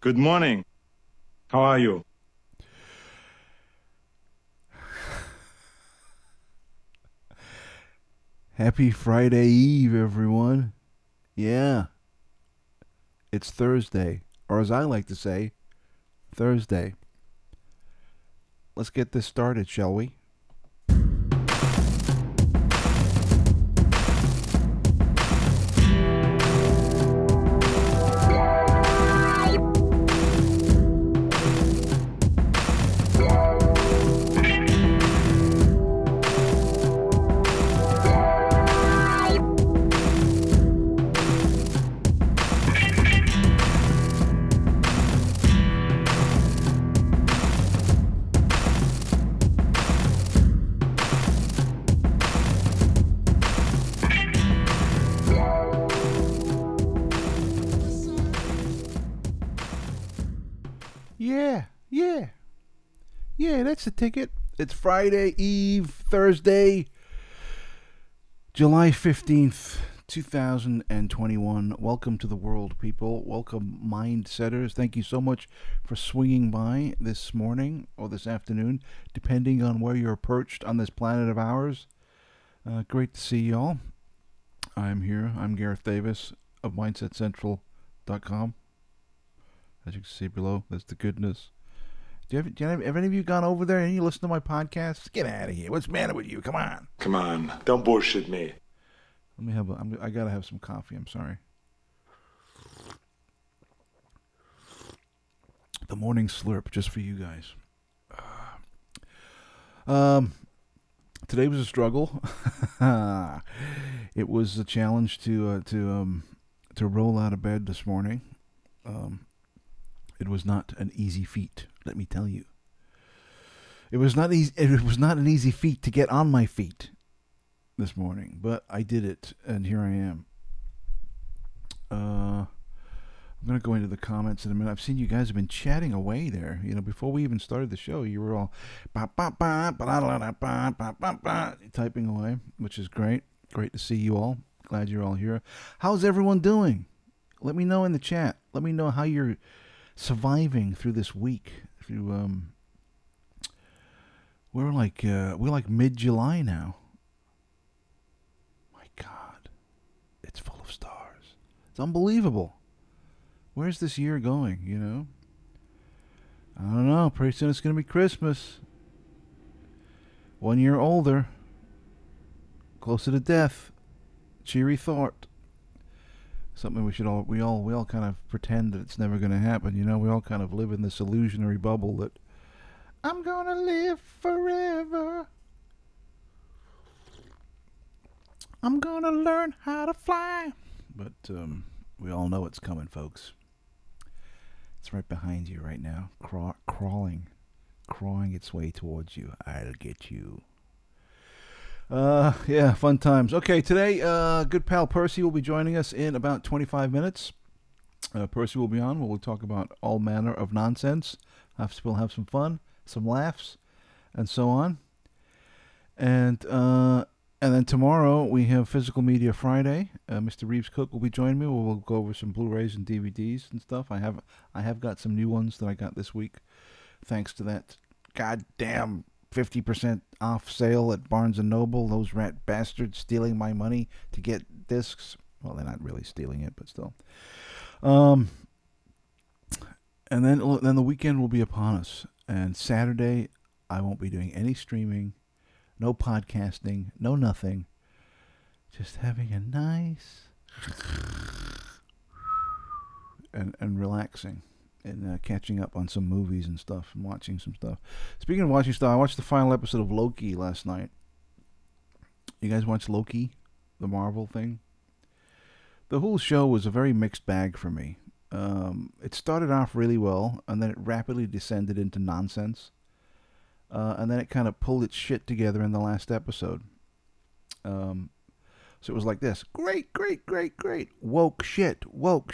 Good morning. How are you? Happy Friday Eve, everyone. Yeah, it's Thursday, or as I like to say, Thursday. Let's get this started, shall we? Yeah, that's the ticket. It's Friday Eve, Thursday, July 15th, 2021. Welcome to the world, people. Welcome, mind setters. Thank you so much for swinging by this morning or this afternoon, depending on where you're perched on this planet of ours. Great to see y'all. I'm here. I'm Gareth Davis of MindsetCentral.com. As you can see below, that's the goodness. Have any of you gone over there and you listen to my podcast? Get out of here. What's the matter with you? Come on. Come on, don't bullshit me. Let me I gotta have some coffee. I'm sorry. The morning slurp just for you guys. Today was a struggle. It was a challenge to roll out of bed this morning. It was not an easy feat, let me tell you. It was not easy. It was not an easy feat to get on my feet this morning, but I did it, and here I am. I'm gonna go into the comments in a minute. I've seen you guys have been chatting away there. You know, before we even started the show, you were all typing away, which is great. Great to see you all. Glad you're all here. How's everyone doing? Let me know in the chat. Let me know how you're surviving through this week. Through we're like mid-July now. My God, it's full of stars. It's unbelievable. Where's this year going? You know, I don't know. Pretty soon it's gonna be Christmas. 1 year older, closer to death. Cheery thought. Something we all kind of pretend that it's never going to happen. You know, we all kind of live in this illusionary bubble that I'm going to live forever. I'm going to learn how to fly. But we all know it's coming, folks. It's right behind you right now, crawling its way towards you. I'll get you. Yeah, fun times. Okay, today, good pal Percy will be joining us in about 25 minutes. Percy will be on. We'll talk about all manner of nonsense. We'll have some fun, some laughs, and so on. And then tomorrow we have Physical Media Friday. Mr. Reeves Cook will be joining me. We'll go over some Blu-rays and DVDs and stuff. I have got some new ones that I got this week, thanks to that goddamn 50% off sale at Barnes & Noble. Those rat bastards stealing my money to get discs. Well, they're not really stealing it, but still. And then the weekend will be upon us. And Saturday, I won't be doing any streaming, no podcasting, no nothing. Just having a nice and relaxing. And catching up on some movies and stuff and watching some stuff. Speaking of watching stuff, I watched the final episode of Loki last night. You guys watch Loki, the Marvel thing? The whole show was a very mixed bag for me. It started off really well, and then it rapidly descended into nonsense. And then it kind of pulled its shit together in the last episode. So it was like this. Great. Woke shit. Oh,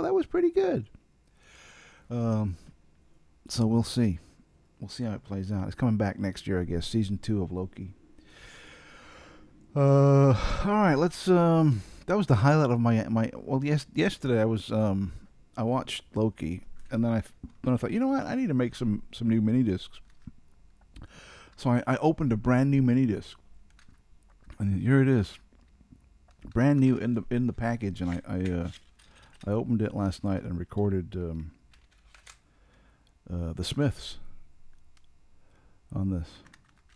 that was pretty good. So we'll see. We'll see how it plays out. It's coming back next year, I guess. Season 2 of Loki. All right, let's. That was the highlight of my. Well, yesterday I watched Loki, and then I thought, you know what? I need to make some new mini discs. So I opened a brand new mini disc, And here it is, brand new in the package. And I opened it last night and recorded the Smiths on this.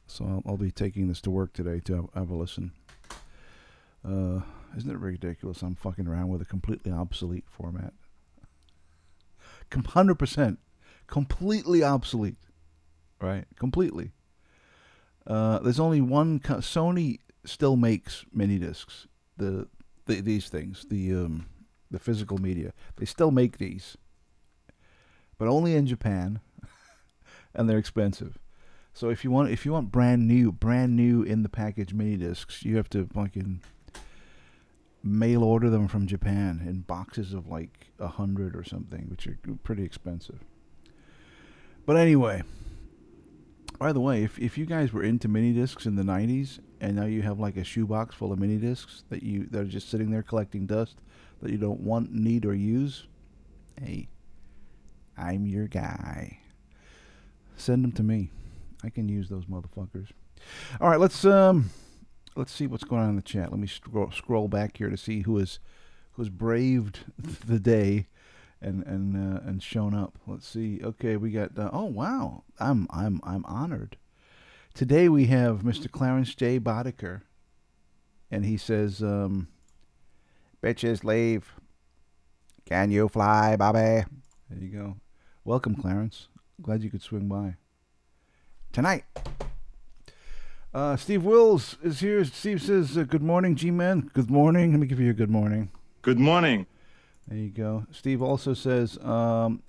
So I'll be taking this to work today to have a listen. Isn't it ridiculous? I'm fucking around with a completely obsolete format. 100% completely obsolete, right? Completely. There's only one. Sony still makes mini discs. These things, the physical media. They still make these, but only in Japan, and they're expensive. So if you want brand new in the package mini discs, you have to fucking mail order them from Japan in boxes of like 100 or something, which are pretty expensive. But anyway, by the way, if you guys were into mini discs in the 90s and now you have like a shoebox full of mini discs that are just sitting there collecting dust that you don't want, need, or use, hey, I'm your guy. Send them to me. I can use those motherfuckers. All right, let's see what's going on in the chat. Let me scroll back here to see who's braved the day and shown up. Let's see. Okay, we got. Oh wow, I'm honored. Today we have Mr. Clarence J. Boddicker, and he says, "Bitches leave. Can you fly, Bobby?" There you go. Welcome, Clarence. Glad you could swing by tonight. Steve Wills is here. Steve says, good morning, G-Man. Good morning. Let me give you a good morning. Good morning. There you go. Steve also says,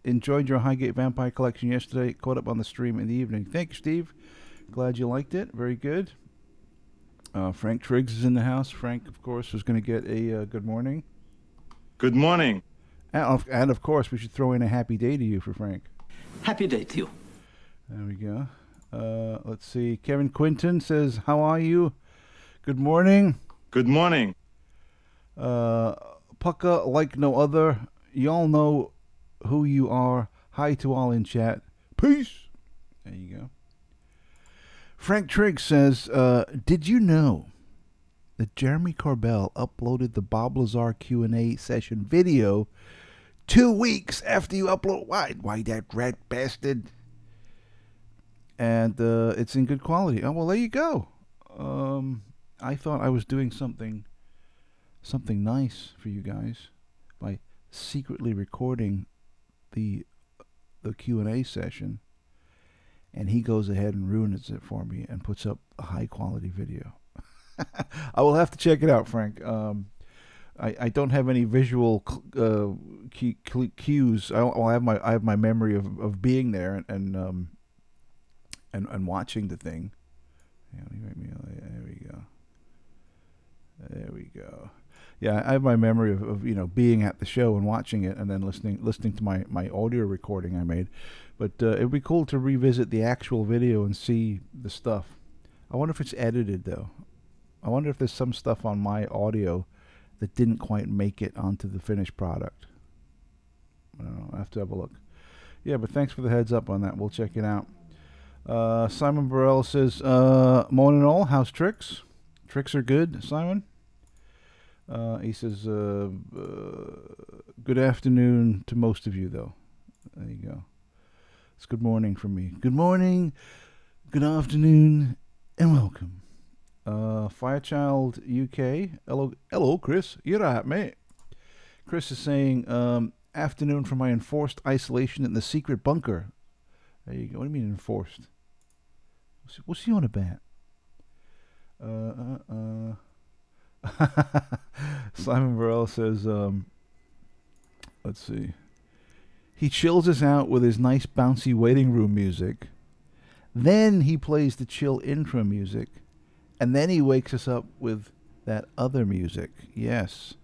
enjoyed your Highgate Vampire collection yesterday. Caught up on the stream in the evening. Thank you, Steve. Glad you liked it. Very good. Frank Triggs is in the house. Frank, of course, was going to get a good morning. Good morning. And, of course, we should throw in a happy day to you for Frank. Happy day to you. There we go. Let's see. Kevin Quinton says, how are you? Good morning. Good morning. Pucka like no other. Y'all know who you are. Hi to all in chat. Peace. There you go. Frank Trigg says, did you know that Jeremy Corbell uploaded the Bob Lazar Q&A session video 2 weeks after you upload? Why that rat bastard? And it's in good quality. Oh, well, there you go. I thought I was doing something nice for you guys by secretly recording the Q&A session, and he goes ahead and ruins it for me and puts up a high-quality video. I will have to check it out, Frank. I don't have any visual cues. I have my memory of being there and watching the thing. There we go. There we go. Yeah, I have my memory of being at the show and watching it, and then listening to my audio recording I made. But it would be cool to revisit the actual video and see the stuff. I wonder if it's edited though. I wonder if there's some stuff on my audio that didn't quite make it onto the finished product. I don't know. I have to have a look. Yeah, but thanks for the heads up on that. We'll check it out. Simon Burrell says, morning all, how's tricks? Tricks are good, Simon. He says, good afternoon to most of you, though. There you go. It's good morning from me. Good morning, good afternoon, and welcome. Firechild UK. Hello, Chris. You're right, mate. Chris is saying, afternoon for my enforced isolation in the secret bunker. There you go. What do you mean enforced? What's he on about? Simon Burrell says, let's see. He chills us out with his nice bouncy waiting room music. Then he plays the chill intro music. And then he wakes us up with that other music. Yes.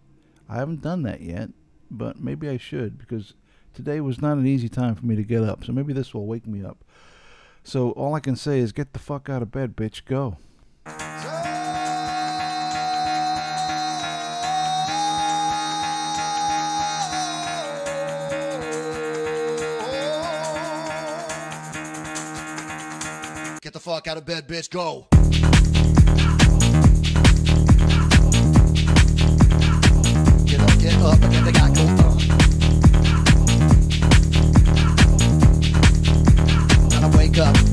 I haven't done that yet, but maybe I should, because today was not an easy time for me to get up. So maybe this will wake me up. So all I can say is get the fuck out of bed, bitch. Go. Get the fuck out of bed, bitch. Go. get up, and then they got go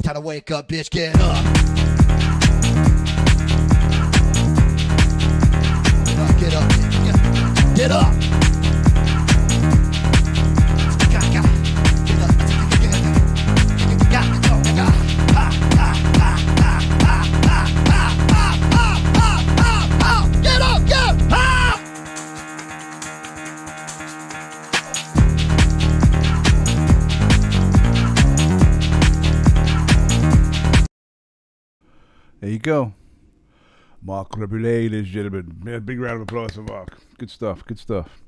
Time to wake up, bitch, get up. Get up, get up. There you go. Mark Reboulet, ladies and gentlemen. Yeah, big round of applause for Mark. Good stuff, good stuff.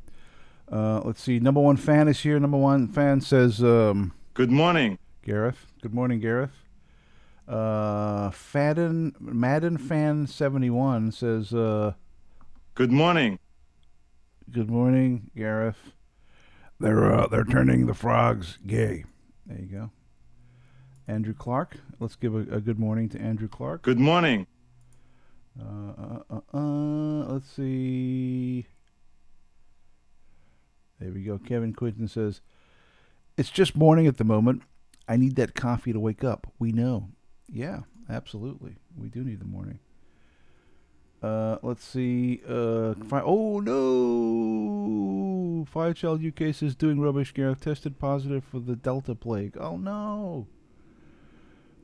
Let's see. Number one fan is here. Number one fan says... Good morning. Gareth. Good morning, Gareth. Madden Fan 71 says... Good morning. Good morning, Gareth. They're turning the frogs gay. There you go. Andrew Clark. Let's give a good morning to Andrew Clark. Good morning. Let's see. There we go. Kevin Quinton says, it's just morning at the moment. I need that coffee to wake up. We know. Yeah, absolutely. We do need the morning. Let's see. Oh, no. Firechild UK says, doing rubbish, Gareth. Tested positive for the Delta plague. Oh, no.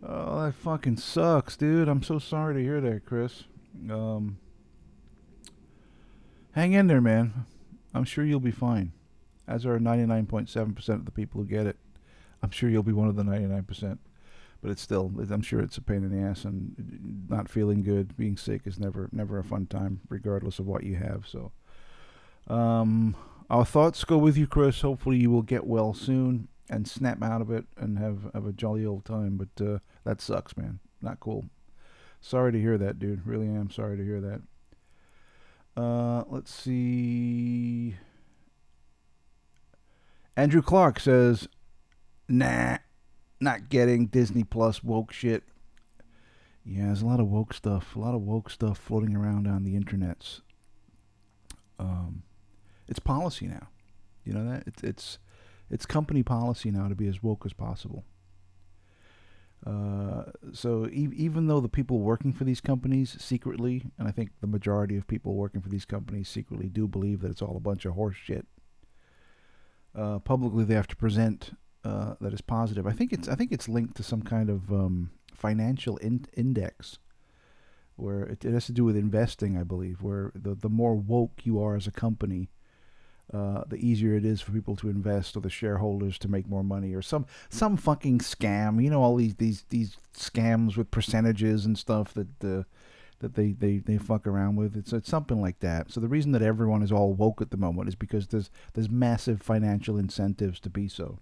Oh, that fucking sucks, dude. I'm so sorry to hear that, Chris. Hang in there, man. I'm sure you'll be fine. As are 99.7% of the people who get it. I'm sure you'll be one of the 99%. But it's still, I'm sure it's a pain in the ass, and not feeling good, being sick is never a fun time, regardless of what you have. So, our thoughts go with you, Chris. Hopefully you will get well soon and snap out of it and have a jolly old time. But that sucks, man. Not cool. Sorry to hear that, dude. Really am sorry to hear that. Let's see. Andrew Clark says, nah, not getting Disney Plus woke shit. Yeah, there's a lot of woke stuff floating around on the internets. It's policy now. You know that? It's company policy now to be as woke as possible. So even though the people working for these companies secretly, and I think the majority of people working for these companies secretly do believe that it's all a bunch of horse shit, publicly they have to present that it's positive. I think it's linked to some kind of financial index where it has to do with investing, I believe, where the more woke you are as a company, the easier it is for people to invest, or the shareholders to make more money, or some fucking scam. You know, all these scams with percentages and stuff that they fuck around with. It's something like that. So the reason that everyone is all woke at the moment is because there's massive financial incentives to be so.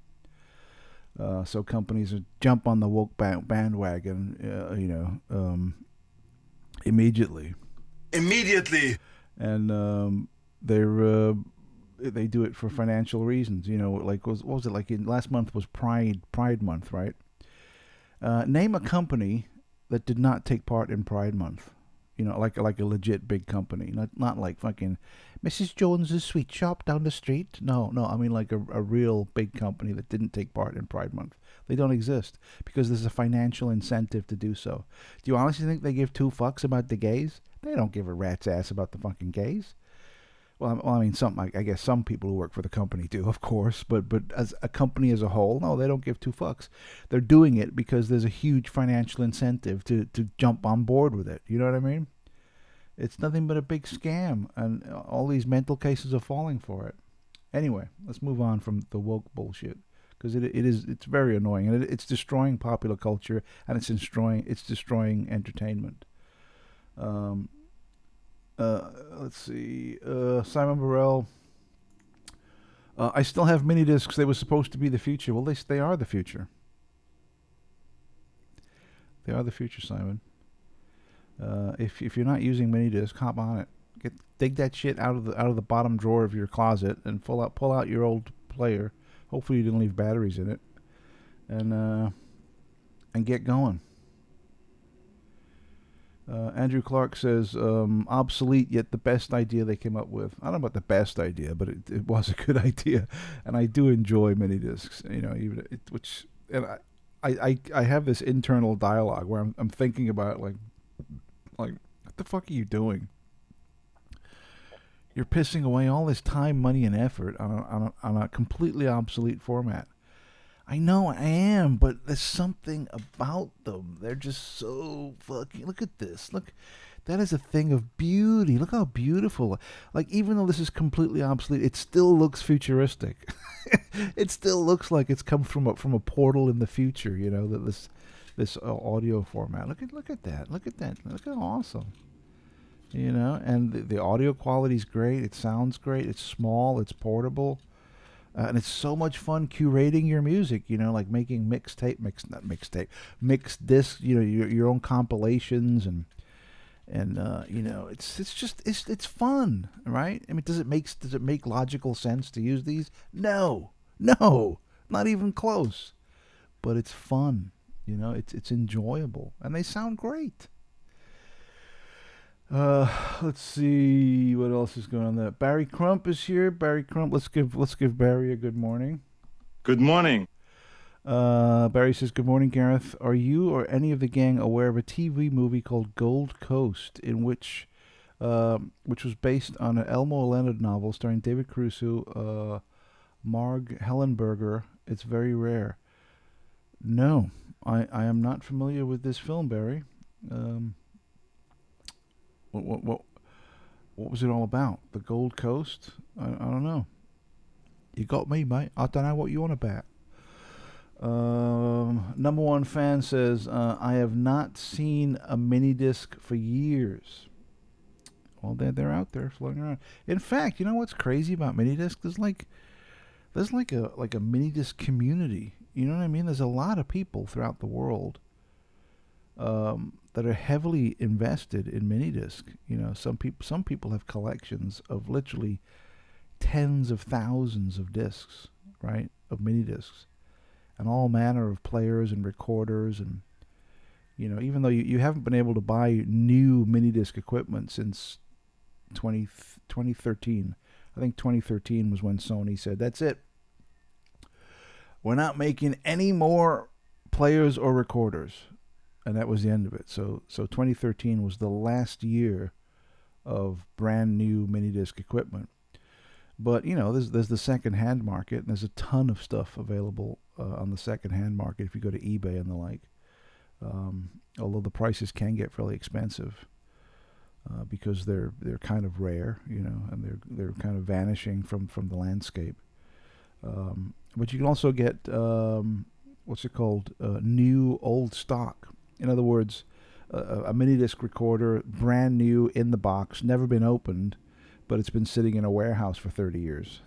So companies jump on the woke bandwagon, immediately. And they do it for financial reasons. You know, like what was it like? Last month was Pride Month, right? Name a company that did not take part in Pride Month. You know, like a legit big company, not like fucking Mrs. Jones's sweet shop down the street. No, I mean like a real big company that didn't take part in Pride Month. They don't exist because there's a financial incentive to do so. Do you honestly think they give two fucks about the gays? They don't give a rat's ass about the fucking gays. Well, I mean, I guess some people who work for the company do, of course, but as a company as a whole, no, they don't give two fucks. They're doing it because there's a huge financial incentive to jump on board with it. You know what I mean? It's nothing but a big scam, and all these mental cases are falling for it. Anyway, let's move on from the woke bullshit, because it's very annoying, and it's destroying popular culture, and it's destroying entertainment. Let's see. Simon Burrell. I still have mini discs. They were supposed to be the future. Well, they are the future. They are the future, Simon. If you're not using mini disc, hop on it. Dig that shit out of the bottom drawer of your closet and pull out your old player. Hopefully you didn't leave batteries in it, and get going. Andrew Clark says, obsolete yet the best idea they came up with. I don't know about the best idea, but it was a good idea, and I do enjoy mini discs. Even which, and I have this internal dialogue where I'm thinking about like what the fuck are you doing? You're pissing away all this time, money, and effort on a completely obsolete format. I know I am, but there's something about them. They're just so fucking. Look at this. Look, that is a thing of beauty. Look how beautiful. Like, even though this is completely obsolete, it still looks futuristic. It still looks like it's come from a portal in the future. That this audio format. Look at that. Look at that. Look how awesome. And the audio quality is great. It sounds great. It's small. It's portable. And it's so much fun curating your music, like making mixed discs, your own compilations and it's fun, right? I mean, does it make logical sense to use these? No, not even close. But it's fun, it's enjoyable, and they sound great. Let's see what else is going on there. Barry Crump is here. Barry Crump, let's give Barry a good morning. Good morning. Barry says, "Good morning, Gareth. Are you or any of the gang aware of a TV movie called Gold Coast, in which was based on an Elmo Leonard novel starring David Caruso, Marg Hellenberger? It's very rare." No, I am not familiar with this film, Barry. What was it all about? The Gold Coast? I don't know. You got me, mate. I don't know what you want about. Number one fan says, I have not seen a mini disc for years. Well, they're out there floating around. In fact, you know what's crazy about mini discs? There's like a mini disc community. You know what I mean? There's a lot of people throughout the world that are heavily invested in mini disc. Some people have collections of literally tens of thousands of discs, right? Of mini discs, and all manner of players and recorders, and even though you haven't been able to buy new mini disc equipment since 2013. I think 2013 was when Sony said, "That's it. We're not making any more players or recorders." And that was the end of it. So 2013 was the last year of brand new mini disc equipment. But there's the second hand market, and there's a ton of stuff available on the second hand market if you go to eBay and the like. Although the prices can get fairly expensive because they're kind of rare, and they're kind of vanishing from the landscape. But you can also get what's it called? New old stock. In other words, a mini disc recorder, brand new in the box, never been opened, but it's been sitting in a warehouse for 30 years,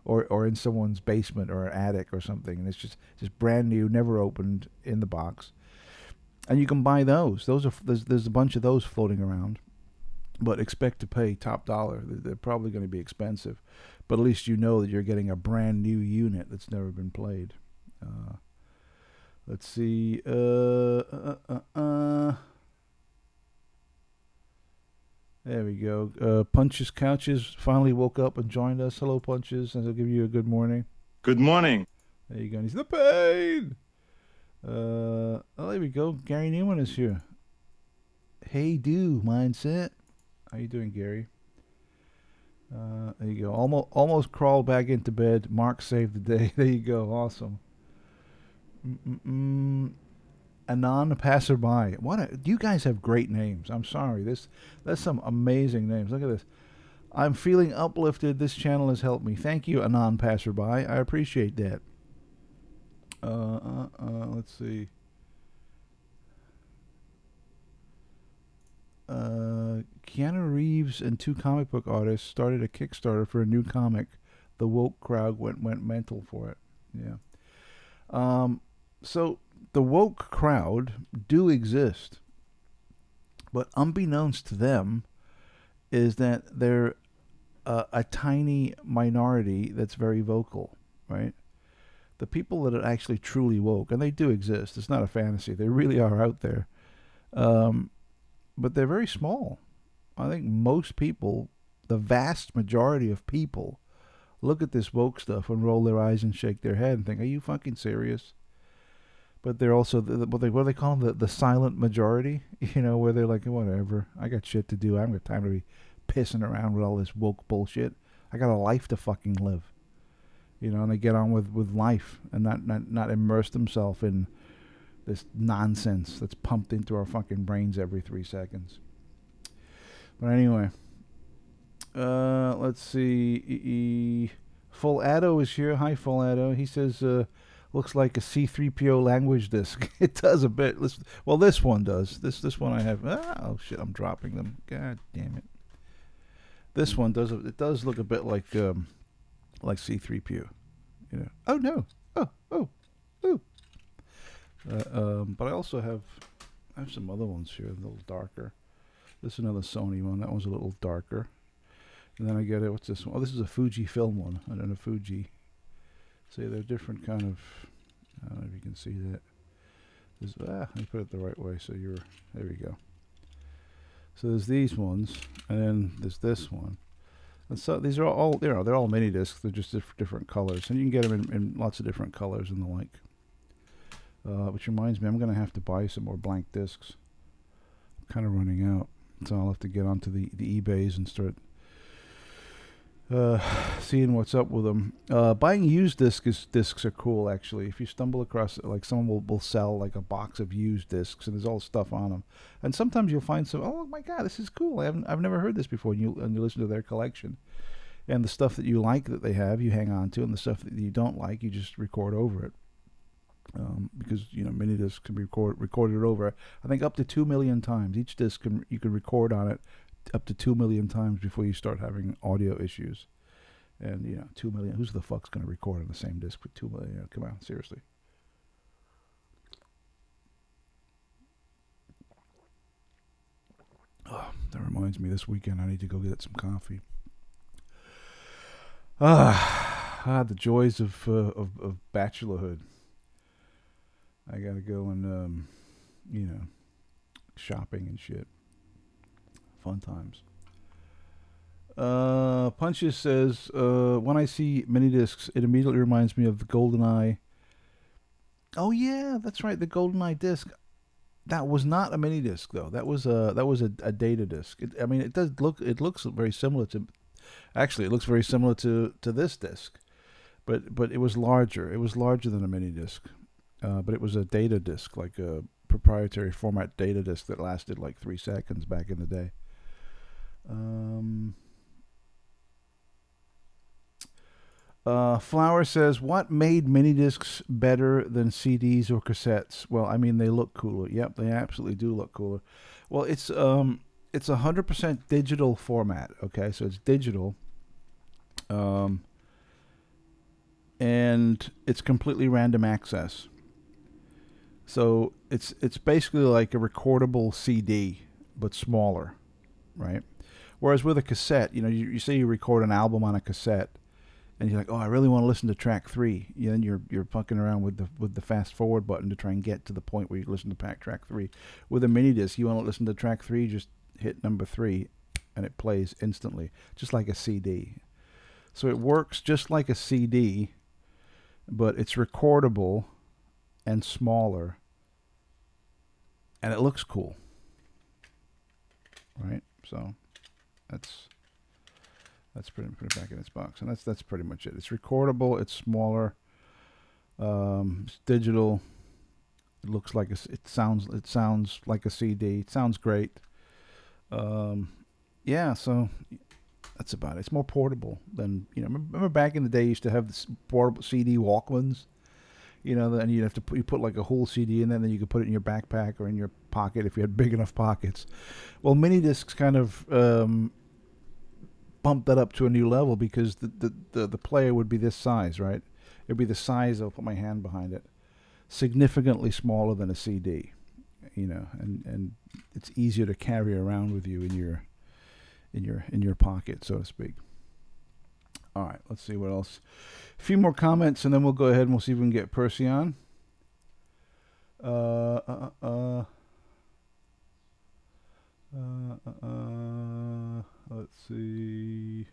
or in someone's basement or attic or something, and it's just brand new, never opened, in the box. And you can buy those. There's a bunch of those floating around, but expect to pay top dollar. They're probably going to be expensive, but at least you know that you're getting a brand new unit that's never been played. Let's see. There we go. Punches Couches finally woke up and joined us. Hello, Punches, and I'll give you a good morning. Good morning. There you go. And he's the pain. Oh, there we go. Gary Newman is here. Hey, do mindset. How you doing, Gary? There you go. Almost crawled back into bed. Mark saved the day. There you go. Awesome. Anon Passerby. You guys have great names. I'm sorry. That's some amazing names. Look at this. I'm feeling uplifted. This channel has helped me. Thank you, Anon Passerby. I appreciate that. Let's see. Keanu Reeves and two comic book artists started a Kickstarter for a new comic. The woke crowd went mental for it. Yeah. So the woke crowd do exist, but unbeknownst to them is that they're a tiny minority that's very vocal, right? The people that are actually truly woke, and they do exist. It's not a fantasy. They really are out there. but they're very small. I think most people, the vast majority of people, look at this woke stuff and roll their eyes and shake their head and think, "Are you fucking serious?" But they're also what do they call them? The silent majority, where they're like, "Whatever, I got shit to do. I haven't got time to be pissing around with all this woke bullshit. I got a life to fucking live." And they get on with life and not immerse themselves in this nonsense that's pumped into our fucking brains every 3 seconds. But anyway, let's see. Full Addo is here. Hi, Full Addo. He says, looks like a C3PO language disc. It does a bit. Well, this one does. This one I have. Oh shit! I'm dropping them. God damn it. This one does. It does look a bit like C3PO. Oh no. Oh. But I also have some other ones here, a little darker. This is another Sony one. That one's a little darker. And then I get it. What's this one? Oh, this is a Fujifilm one. I don't know, Fuji. See, they're different kind of. I don't know if you can see that. Let me put it the right way. So there we go. So there's these ones, and then there's this one. And so these are all they're all mini discs. They're just different colors, and you can get them in lots of different colors and the like. Which reminds me, I'm gonna have to buy some more blank discs. I'm kind of running out, so I'll have to get onto the eBays and start seeing what's up with them. Buying used discs are cool, actually. If you stumble across, like, someone will sell like a box of used discs, and there's all stuff on them. And sometimes you'll find some. Oh my God, this is cool. I've never heard this before. And you listen to their collection, and the stuff that you like that they have, you hang on to, and the stuff that you don't like, you just record over it. Because mini discs can be recorded over, I think, up to 2 million times. Each disc you can record on it up to 2 million times before you start having audio issues. And 2 million. Who's the fuck's going to record on the same disc with 2 million? Come on, seriously. Oh, that reminds me. This weekend I need to go get some coffee. The joys of bachelorhood. I gotta go and shopping and shit. Fun times. Punches says, when I see mini discs, it immediately reminds me of the GoldenEye. Oh yeah, that's right, the GoldenEye disc. That was not a mini disc though. That was a data disc. It looks very similar to. Actually, it looks very similar to this disc, but it was larger. It was larger than a mini disc. But it was a data disc, like a proprietary format data disc that lasted like 3 seconds back in the day. Flower says, what made mini discs better than CDs or cassettes? Well, they look cooler. Yep, they absolutely do look cooler. Well, it's 100% digital format. Okay, so it's digital. And it's completely random access. So it's basically like a recordable CD, but smaller, right? Whereas with a cassette, you say you record an album on a cassette, and you're like, oh, I really want to listen to track 3. Then you're fucking around with the fast forward button to try and get to the point where you listen to track 3. With a mini disc, you want to listen to track 3, just hit number 3, and it plays instantly, just like a CD. So it works just like a CD, but it's recordable and smaller, and it looks cool, right? So that's pretty, put it back in its box, and that's pretty much it. It's recordable, it's smaller, it's digital. It looks like it sounds like a CD. It sounds great. Yeah, so that's about it. It's more portable than, remember back in the day you used to have this portable CD Walkmans, then you'd have to put like a whole CD in there, and then you could put it in your backpack or in your pocket if you had big enough pockets. Well, mini discs kind of bumped that up to a new level, because the player would be this size, right? It'd be the size, I'll put my hand behind it, significantly smaller than a CD, and it's easier to carry around with you in your pocket, so to speak. All right, let's see what else. A few more comments, and then we'll go ahead and we'll see if we can get Percy on. see.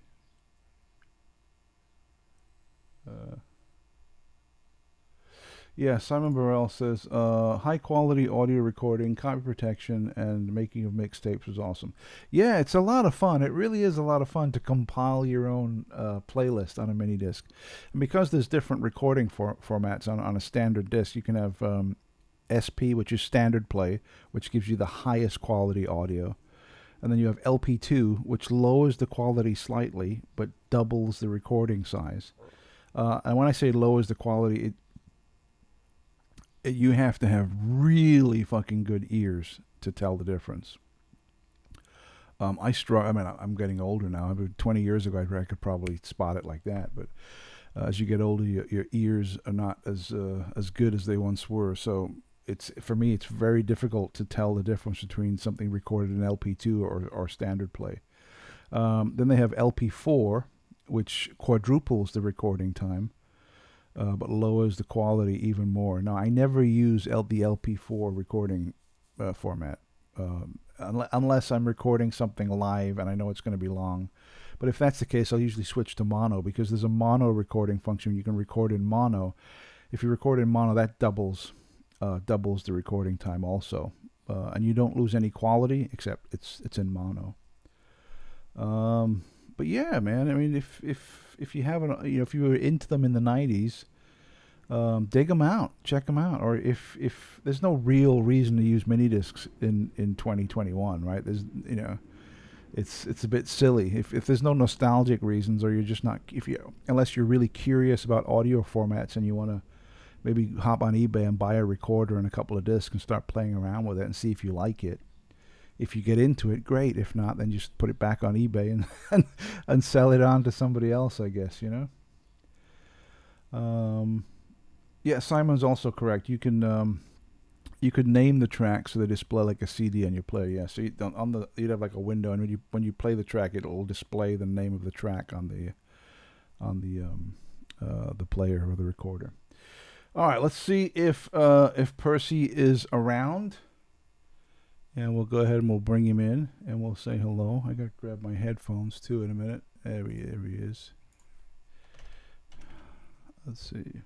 Yeah, Simon Burrell says, high quality audio recording, copy protection, and making of mixtapes was awesome. Yeah, it's a lot of fun. It really is a lot of fun to compile your own playlist on a mini disc. And because there's different recording formats on a standard disc, you can have SP, which is standard play, which gives you the highest quality audio. And then you have LP2, which lowers the quality slightly, but doubles the recording size. And when I say lowers the quality, you have to have really fucking good ears to tell the difference. I struggle. I mean, I'm getting older now. I mean, 20 years ago, I could probably spot it like that. But as you get older, your ears are not as good as they once were. So for me, it's very difficult to tell the difference between something recorded in LP2 or standard play. Then they have LP4, which quadruples the recording time. But lowers the quality even more. Now, I never use the LP4 recording format unless I'm recording something live and I know it's going to be long. But if that's the case, I'll usually switch to mono because there's a mono recording function. You can record in mono. If you record in mono, that doubles the recording time also, and you don't lose any quality except it's in mono. But yeah, man. I mean, if you haven't, if you were into them in the '90s, dig them out, check them out. Or if there's no real reason to use mini discs in 2021, right? There's it's a bit silly if there's no nostalgic reasons, or you're just not unless you're really curious about audio formats and you want to maybe hop on eBay and buy a recorder and a couple of discs and start playing around with it and see if you like it. If you get into it, great. If not, then just put it back on eBay and sell it on to somebody else, I guess, Yeah, Simon's also correct. You could name the track so they display like a CD on your player. Yeah, so you'd have like a window, and when you play the track, it'll display the name of the track on the player or the recorder. All right, let's see if Percy is around. And we'll go ahead and we'll bring him in and we'll say hello. I got to grab my headphones too in a minute. There he is. Let's see.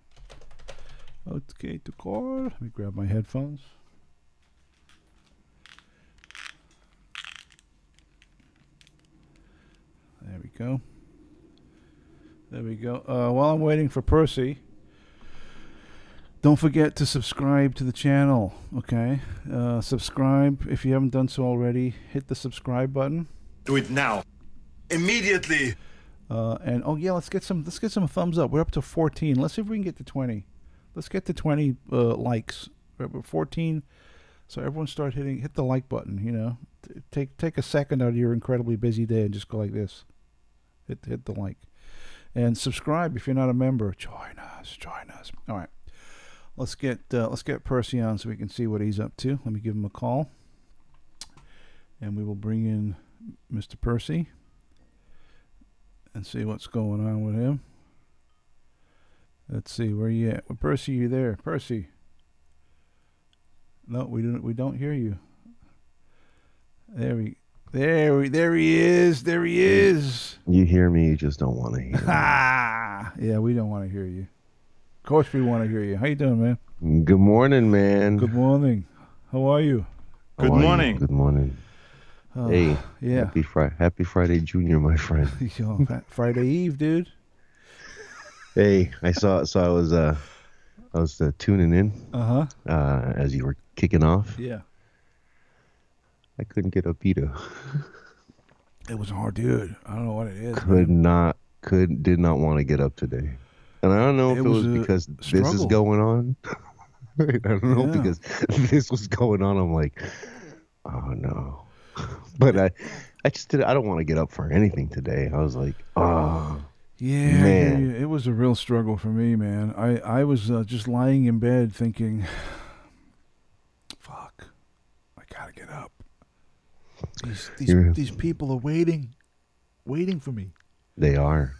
Okay, to call. Let me grab my headphones. There we go. There we go. While I'm waiting for Percy, don't forget to subscribe to the channel, okay? Subscribe if you haven't done so already. Hit the subscribe button. Do it now. Immediately. And let's get some thumbs up. We're up to 14. Let's see if we can get to 20. Let's get to 20 likes. We're 14. So everyone hit the like button, Take a second out of your incredibly busy day and just go like this. Hit the like. And subscribe if you're not a member. Join us. All right. Let's get Percy on so we can see what he's up to. Let me give him a call, and we will bring in Mr. Percy and see what's going on with him. Let's see, where you at? Well, Percy, you there? Percy? No, we don't hear you. There he is. There he is. You hear me, you just don't want to hear me. Yeah, we don't want to hear you. Of course we want to hear you. How you doing, man? Good morning, man. Good morning. How are you? Good morning. Good morning. Hey, yeah. Happy Friday, Junior, my friend. Friday Eve, dude. Hey, I was tuning in. As you were kicking off. Yeah. I couldn't get up either. It was hard, dude. I don't know what it is. Did not want to get up today. And I don't know if it was because this is going on. I don't know because this was going on. I'm like, oh no. But I just I don't want to get up for anything today. I was like, oh. Yeah, man. It was a real struggle for me, man. I was just lying in bed thinking, fuck, I gotta get up. These people are waiting for me. They are.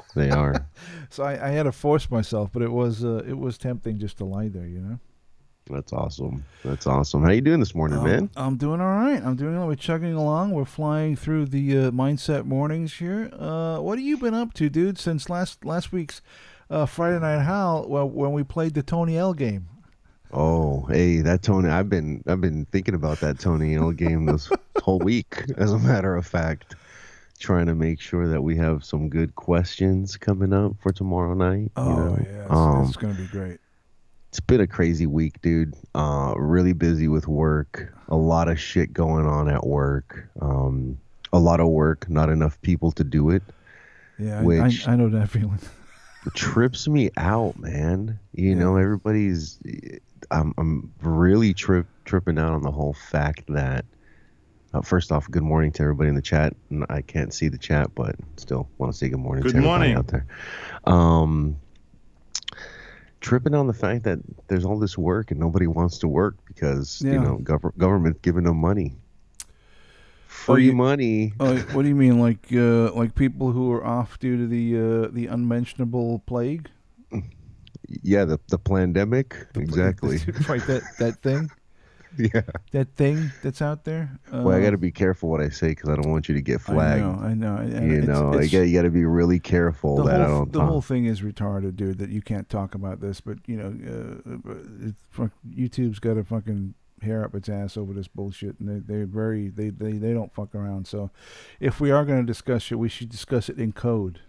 So I had to force myself, but it was tempting just to lie there, That's awesome. That's awesome. How you doing this morning, man? I'm doing all right. We're chugging along. We're flying through the mindset mornings here. What have you been up to, dude, since last week's Friday Night Howl, when we played the Tony L game? Oh, hey, that Tony. I've been thinking about that Tony L game this whole week. As a matter of fact, trying to make sure that we have some good questions coming up for tomorrow night. Yeah, it's gonna be great. It's been a crazy week, dude. Really busy with work. A lot of shit going on at work. A lot of work, not enough people to do it. Yeah, which I know that feeling. trips me out, man. You know, everybody's. I'm really tripping out on the whole fact that. First off, good morning to everybody in the chat. I can't see the chat, but still want to say good morning to everybody out there. Tripping on the fact that there's all this work and nobody wants to work because government's giving them money, free money. What do you mean, like people who are off due to the unmentionable plague? Yeah, the pandemic, exactly. Right, that thing. Yeah, that thing that's out there. Well, I got to be careful what I say because I don't want you to get flagged. I know. You got to be really careful that I don't. The whole thing is retarded, dude. That you can't talk about this, but YouTube's got a fucking hair up its ass over this bullshit, and they don't fuck around. So, if we are going to discuss it, we should discuss it in code.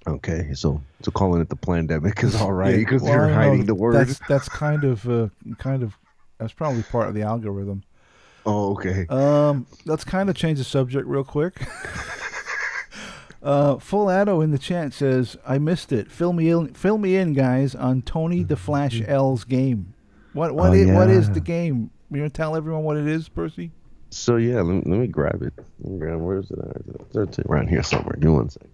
Okay, so calling it the pandemic is all right because you're hiding the word. That's kind of. That's probably part of the algorithm. Oh, okay. Let's kind of change the subject real quick. Full Addo in the chat says, "I missed it. Fill me in, guys, on Tony the Flash L's game. What is the game? You gonna tell everyone what it is, Percy?" So let me grab it. Where is it? It's around here somewhere. Give me one second.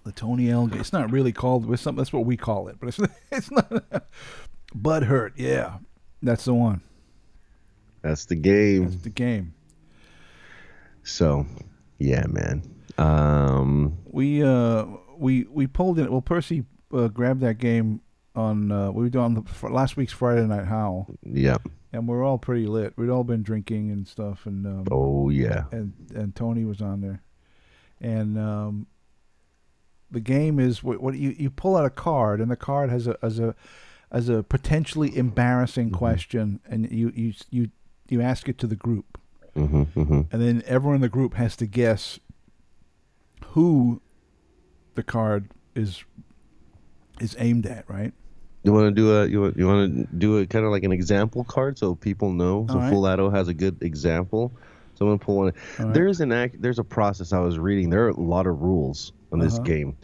The Tony L game. It's not really called. That's what we call it, but it's not. Butthurt. Yeah, that's the one. That's the game. That's the game. So, yeah, man. We pulled it. Well, Percy grabbed that game on. We were doing last week's Friday Night Howl. Yeah. And we're all pretty lit. We'd all been drinking and stuff, and oh yeah. And Tony was on there, and the game is what you pull out a card, and the card has a potentially embarrassing question, and you ask it to the group, and then everyone in the group has to guess who the card is aimed at, right? You want to do a kind of like an example card so people know. So Full Addo has a good example. So I'm gonna pull one. Right. There's a process I was reading. There are a lot of rules on this game.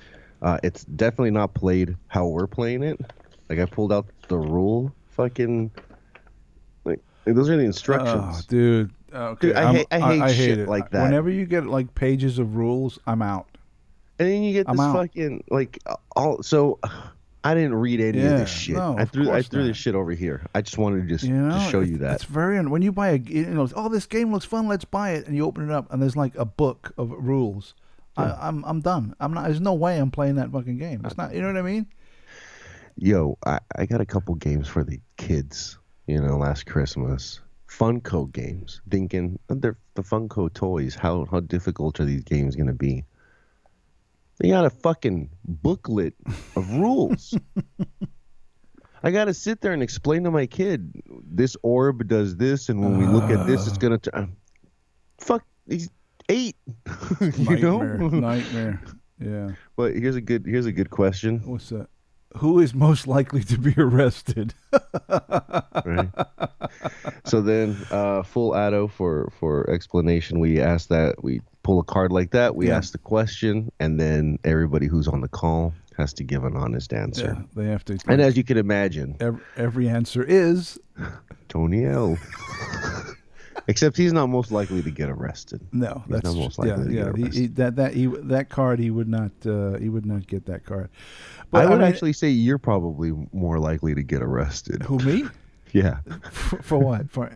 It's definitely not played how we're playing it. Like I pulled out the rule, fucking. Like those are the instructions. Oh, dude. Okay. Dude, I hate shit it. like that. Whenever you get like pages of rules, I'm out. And then you get this fucking like all. So I didn't read any of this shit. No, I threw this shit over here. I just wanted to just show you that. It's very when you buy this game looks fun, let's buy it, and you open it up and there's like a book of rules. Yeah. I'm done. I'm not. There's no way I'm playing that fucking game. It's not. You know what I mean? Yo, I got a couple games for the kids. Last Christmas, Funko games. Thinking they're the Funko toys. How difficult are these games gonna be? They got a fucking booklet of rules. I got to sit there and explain to my kid, this orb does this, and when we look at this, it's going to fuck, he's 8. Nightmare. Yeah. But here's a good question. What's that? Who is most likely to be arrested? Right. So then, Full Addo for explanation. We ask that we pull a card like that. We ask the question, and then everybody who's on the call has to give an honest answer. Yeah, they have to. And as you can imagine, every answer is Tony L. Except he's not most likely to get arrested. No, he's not most likely to get arrested. That card he would not get that card. But I would actually say you're probably more likely to get arrested. Who, me? Yeah. For what? For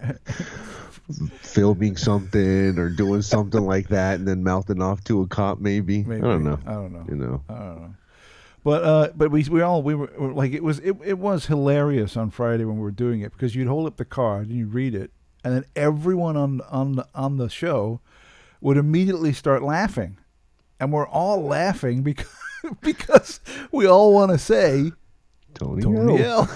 filming something or doing something like that and then mouthing off to a cop maybe. I don't know. I don't know. You know. I don't know. But we were like it was hilarious on Friday when we were doing it because you'd hold up the card and you'd read it, and then everyone on the show would immediately start laughing, and we're all laughing because we all want to say Tony L.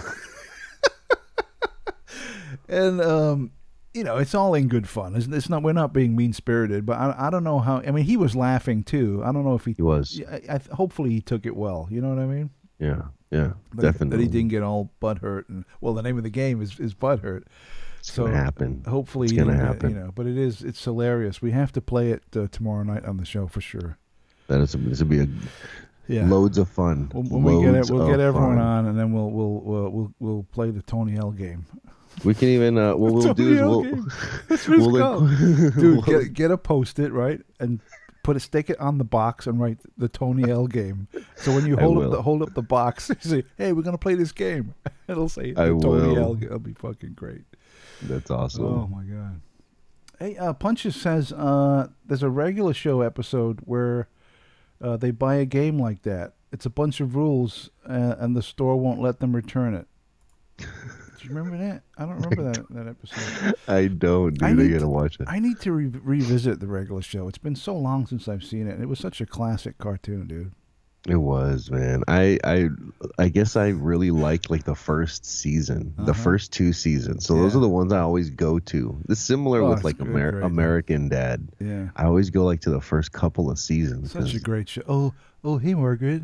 And it's all in good fun. It's not. We're not being mean spirited, but I don't know how. I mean, he was laughing too. I don't know if he was. Hopefully, he took it well. You know what I mean? Yeah, definitely. That he didn't get all butthurt, and the name of the game is butthurt. It's gonna happen. Hopefully, it's gonna happen. But it's hilarious. We have to play it tomorrow night on the show for sure. This will be loads of fun. When we get it, we'll get everyone on, and then we'll play the Tony L game. We can even what we'll do is dude, get a Post-it, right, and stick it on the box and write the Tony L game. So when you hold up the box, you say, "Hey, we're gonna play this game." It'll say the Tony L. It'll be fucking great. That's awesome. Oh my god. Hey, Punches says there's a regular show episode where they buy a game like that. It's a bunch of rules, and the store won't let them return it. Do you remember that? I don't remember that episode. I don't, dude. I gotta watch it. I need to revisit the regular show. It's been so long since I've seen it, and it was such a classic cartoon, dude. It was, man. I guess I really liked like the first season, the first 2 seasons. So those are the ones I always go to. It's similar with like American Dad. Yeah. I always go like to the first couple of seasons. Such a great show. Oh, hey, Margaret.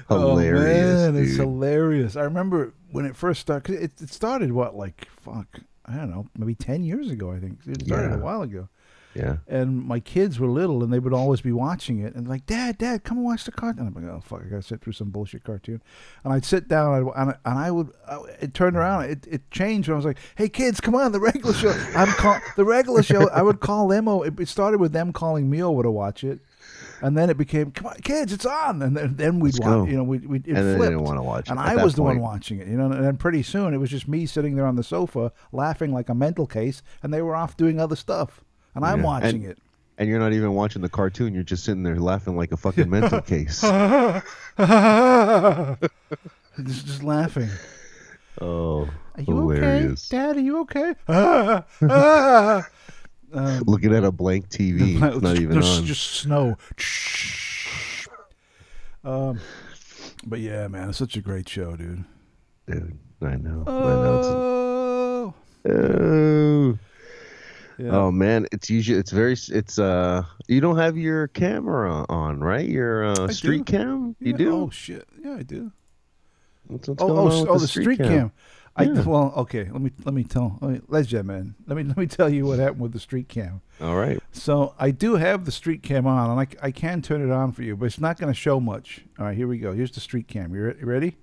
Hilarious, oh, man, dude. It's hilarious. I remember when it first started. 'Cause it started I don't know, maybe 10 years ago. I think it started a while ago. Yeah. And my kids were little, and they would always be watching it, and like, Dad, come and watch the cartoon. And I'm like, oh fuck, I gotta sit through some bullshit cartoon. And I'd sit down, and I would it turned around. It changed. And I was like, hey kids, come on, the regular show. The regular show. I would call them. It started with them calling me over to watch it. And then it became, come on, kids, it's on. And then we'd watch, it and flipped. Then they didn't want to watch it. And I was the one watching it, And then pretty soon it was just me sitting there on the sofa laughing like a mental case, and they were off doing other stuff. And I'm watching it. And you're not even watching the cartoon. You're just sitting there laughing like a fucking mental case. just laughing. Oh, are you hilarious. Okay? Dad, are you okay? Looking at a blank TV. It's not even on. Just snow. But yeah, man, it's such a great show, dude. Dude, I know. Oh. Yeah. Oh man, it's you don't have your camera on, right? Your street cam? You do? Oh shit. Yeah, I do. What's going on with the street cam. Yeah. Okay. Let me tell. Man. Let me tell you what happened with the street cam. All right. So I do have the street cam on, and I can turn it on for you, but it's not going to show much. All right, here we go. Here's the street cam. You ready?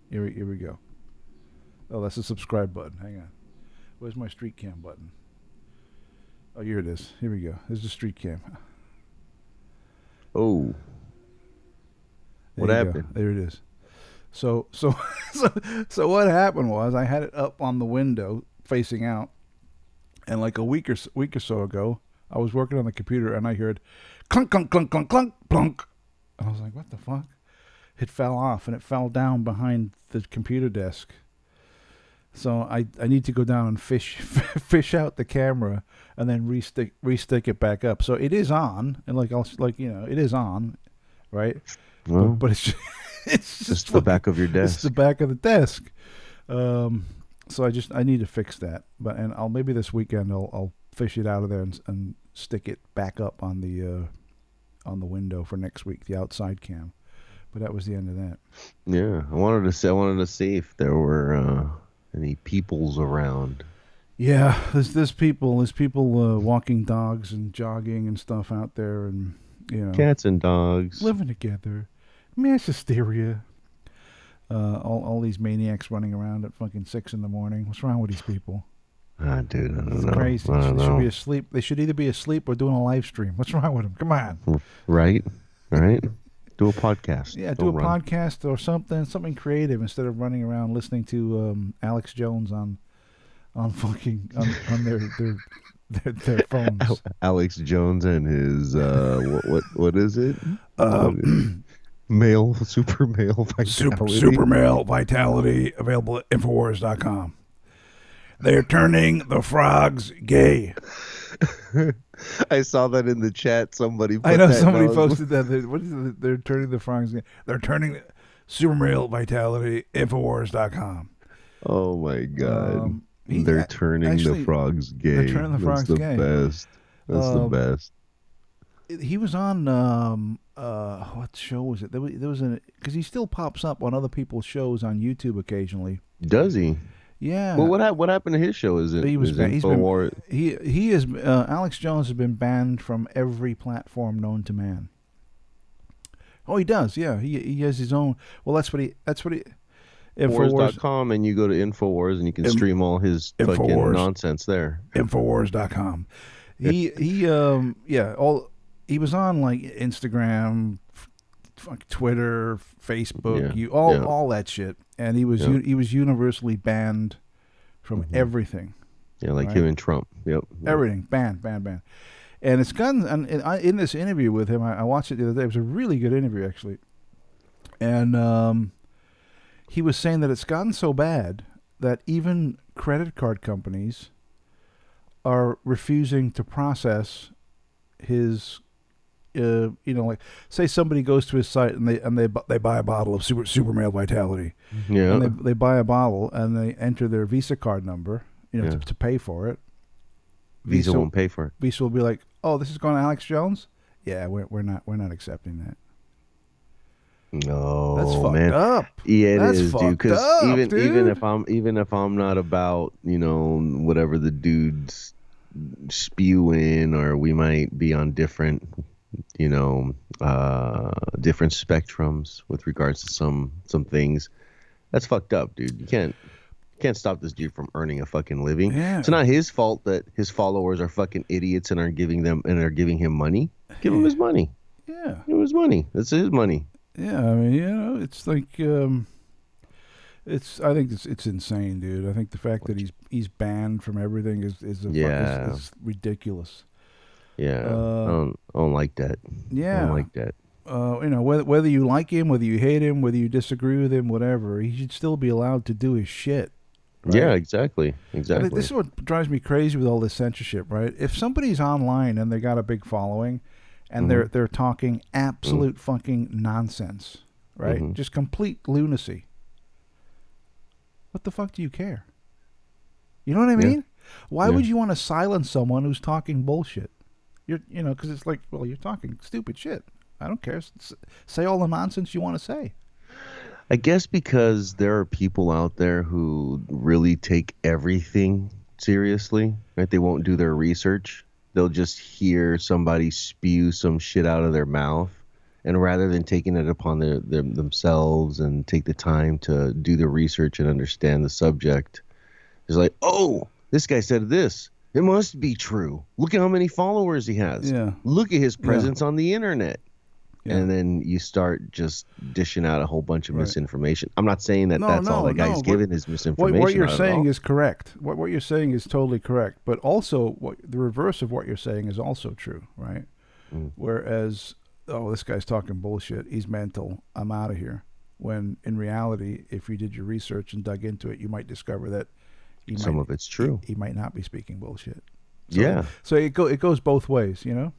Here we go. Oh, that's the subscribe button. Hang on. Where's my street cam button? Oh, here it is. Here we go. There's the street cam. Oh. What happened? There it is. So what happened was I had it up on the window facing out, and like a week or so ago, I was working on the computer and I heard clunk clunk clunk clunk clunk plunk, and I was like, what the fuck? It fell off and it fell down behind the computer desk. So I need to go down and fish out the camera and then restick it back up. So it is on, and it is on, right? Well, but it's just the back of your desk. It's the back of the desk. So I need to fix that. But maybe this weekend I'll fish it out of there and stick it back up on the window for next week, the outside cam. But that was the end of that. Yeah, I wanted to see if there were any peoples around. Yeah, there's people walking dogs and jogging and stuff out there, and cats and dogs living together. Mass hysteria. All these maniacs running around at fucking 6 a.m. What's wrong with these people? Dude, I don't it's know. Crazy. They should be asleep. They should either be asleep or doing a live stream. What's wrong with them? Come on. Right. Do a podcast. Yeah, do a podcast or something creative instead of running around listening to Alex Jones on their phones. Alex Jones and his what is it? super male vitality. Super male vitality available at Infowars.com. They're turning the frogs gay. I saw that in the chat. Somebody put I know that somebody down. posted that. What is it? They're turning the frogs gay. They're turning super male vitality. Infowars.com. Oh my god. They're turning actually, the frogs gay. They're turning the frogs That's gay. the best. That's the best. He was on what show was it? There was because he still pops up on other people's shows on YouTube occasionally. Does he? Yeah. Well, what happened to his show? Is it? He is he Alex Jones has been banned from every platform known to man. Oh, he does. Yeah, he has his own. Well, that's what he. Infowars.com, and you go to Infowars and you can stream all his fucking nonsense there. Infowars.com. He was on like Instagram, Twitter, Facebook, all that shit, and he was universally banned from everything. Yeah, like him and Trump. Yep. Everything banned. And it's gotten. And in this interview with him, I watched it the other day. It was a really good interview actually, and he was saying that it's gotten so bad that even credit card companies are refusing to process his. Like say somebody goes to his site and they buy a bottle of super male vitality. Yeah. And they buy a bottle and they enter their Visa card number, to pay for it. Visa won't pay for it. Visa will be like, "Oh, this is going to Alex Jones? Yeah, we're not accepting that." No, that's fucked man. up. Yeah, that's is, dude. Because dude. even if I'm not about whatever the dude's spewing, or we might be on different different spectrums with regards to some things, that's fucked up, dude. You can't stop this dude from earning a fucking living. Yeah. It's not his fault that his followers are fucking idiots and are giving him money. Give him his money. Yeah. Give him his money. That's his money. Yeah, I mean, it's like I think it's insane, dude. I think the fact that he's banned from everything is ridiculous. Yeah, I don't like that. Yeah, I don't like that. Whether you like him, whether you hate him, whether you disagree with him, whatever, he should still be allowed to do his shit. Right? Yeah, exactly. This is what drives me crazy with all this censorship, right? If somebody's online and they got a big following, and they're talking absolute fucking nonsense, right? Just complete lunacy. What the fuck do you care? You know what I mean? Yeah. Why would you want to silence someone who's talking bullshit? Because it's like, well, you're talking stupid shit. I don't care. Say all the nonsense you want to say. I guess because there are people out there who really take everything seriously, right? They won't do their research. They'll just hear somebody spew some shit out of their mouth, and rather than taking it upon themselves and take the time to do the research and understand the subject, it's like, oh, this guy said this. It must be true. Look at how many followers he has. Yeah. Look at his presence on the internet. Yeah. And then you start just dishing out a whole bunch of misinformation. I'm not saying that's all that guy's given is misinformation. What you're saying is correct. What you're saying is totally correct. But also, the reverse of what you're saying is also true, right? Whereas, this guy's talking bullshit. He's mental. I'm out of here. When in reality, if you did your research and dug into it, you might discover that some of it's true. He might not be speaking bullshit. So it goes both ways, Yeah,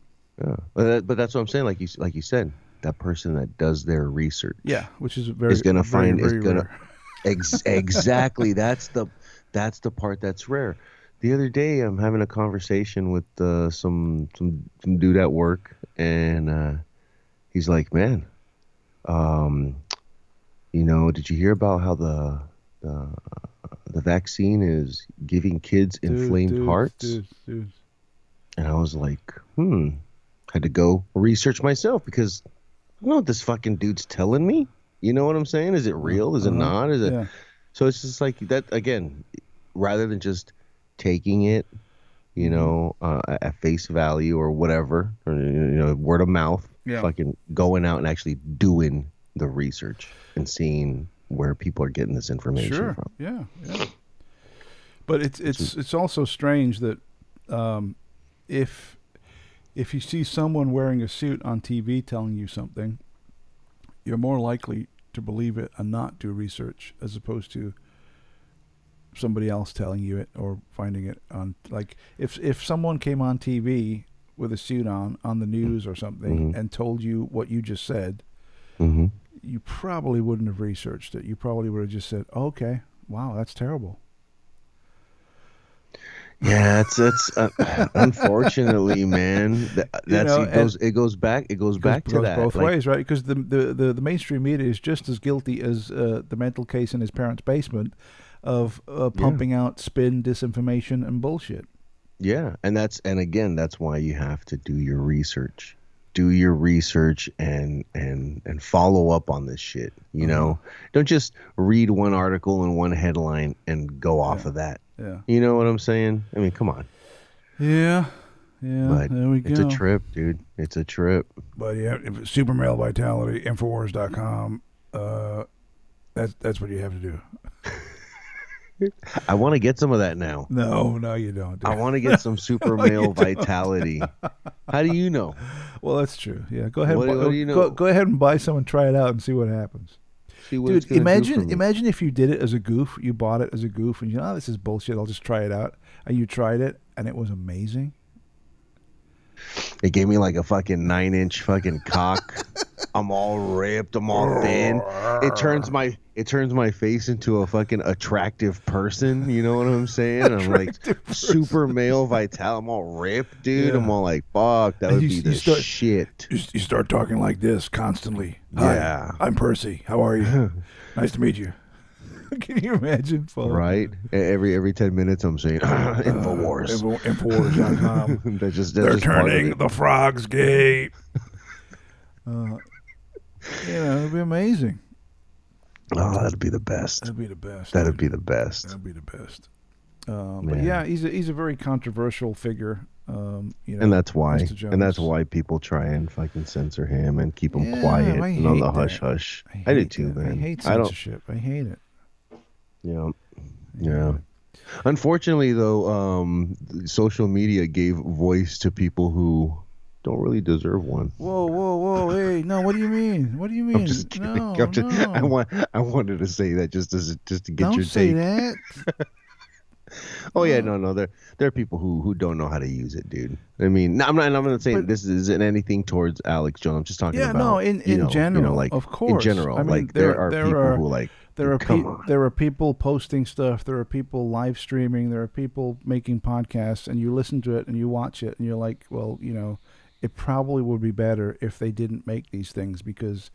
but that's what I'm saying. Like you said, that person that does their research, which is exactly. That's the part that's rare. The other day, I'm having a conversation with some dude at work, and he's like, "Man, did you hear about how the vaccine is giving kids inflamed hearts?" Dude. And I was like, had to go research myself because I don't know what this fucking dude's telling me. You know what I'm saying? Is it real? Is it not? Is it? Yeah. So it's just like that again. Rather than just taking it, at face value or whatever, or word of mouth, fucking going out and actually doing the research and seeing where people are getting this information from. Yeah. But it's also strange that if you see someone wearing a suit on TV telling you something, you're more likely to believe it and not do research as opposed to somebody else telling you it or finding it on, like, if someone came on TV with a suit on the news or something and told you what you just said, you probably wouldn't have researched it. You probably would have just said, oh, okay, wow, that's terrible. Yeah, it's unfortunately, man. It goes back to that. Both ways, right? Because the mainstream media is just as guilty as the mental case in his parents' basement of pumping out spin, disinformation, and bullshit. Yeah, and again, that's why you have to do your research. Do your research and follow up on this shit. You know, don't just read one article and one headline and go off of that. Yeah. You know what I'm saying? I mean, come on. Yeah. But there we go. It's a trip, dude. It's a trip. But yeah, super male vitality, Infowars.com. That's what you have to do. I want to get some of that now. No, you don't. Dude. I want to get some super male vitality. How do you know? Well, that's true. Yeah, go ahead. What do you know? Go ahead and buy some and try it out and see what happens. Dude, imagine if you did it as a goof. You bought it as a goof, and this is bullshit. I'll just try it out. And you tried it, and it was amazing. It gave me like a fucking 9-inch fucking cock. I'm all ripped. I'm all thin. It turns my face into a fucking attractive person. You know what I'm saying? I'm like super male vital. I'm all ripped, dude. Yeah. I'm all like, fuck, that would be the shit. You start talking like this constantly. Hi, I'm Percy. How are you? Nice to meet you. Can you imagine? Right? Every 10 minutes I'm saying Infowars. Infowars.com. They're turning the frogs gay. It'd be amazing. Oh, that'd be the best. That'd be the best. But yeah, he's a very controversial figure. And that's why people try and fucking censor him and keep him quiet and on the hush hush. I do too, man. I hate censorship. I hate it. Yeah. Unfortunately, though, social media gave voice to people who don't really deserve one. Whoa! Hey, no. What do you mean? I'm just kidding. No. I wanted to say that just to get don't your say take. That. Oh yeah, no. There are people who don't know how to use it, dude. I mean, I'm not saying this isn't anything towards Alex Jones. I'm just talking about in general, like, of course. In general, I mean, like there are people who like. There are people posting stuff. There are people live streaming. There are people making podcasts, and you listen to it and you watch it, and you're like, well, it probably would be better if they didn't make these things, because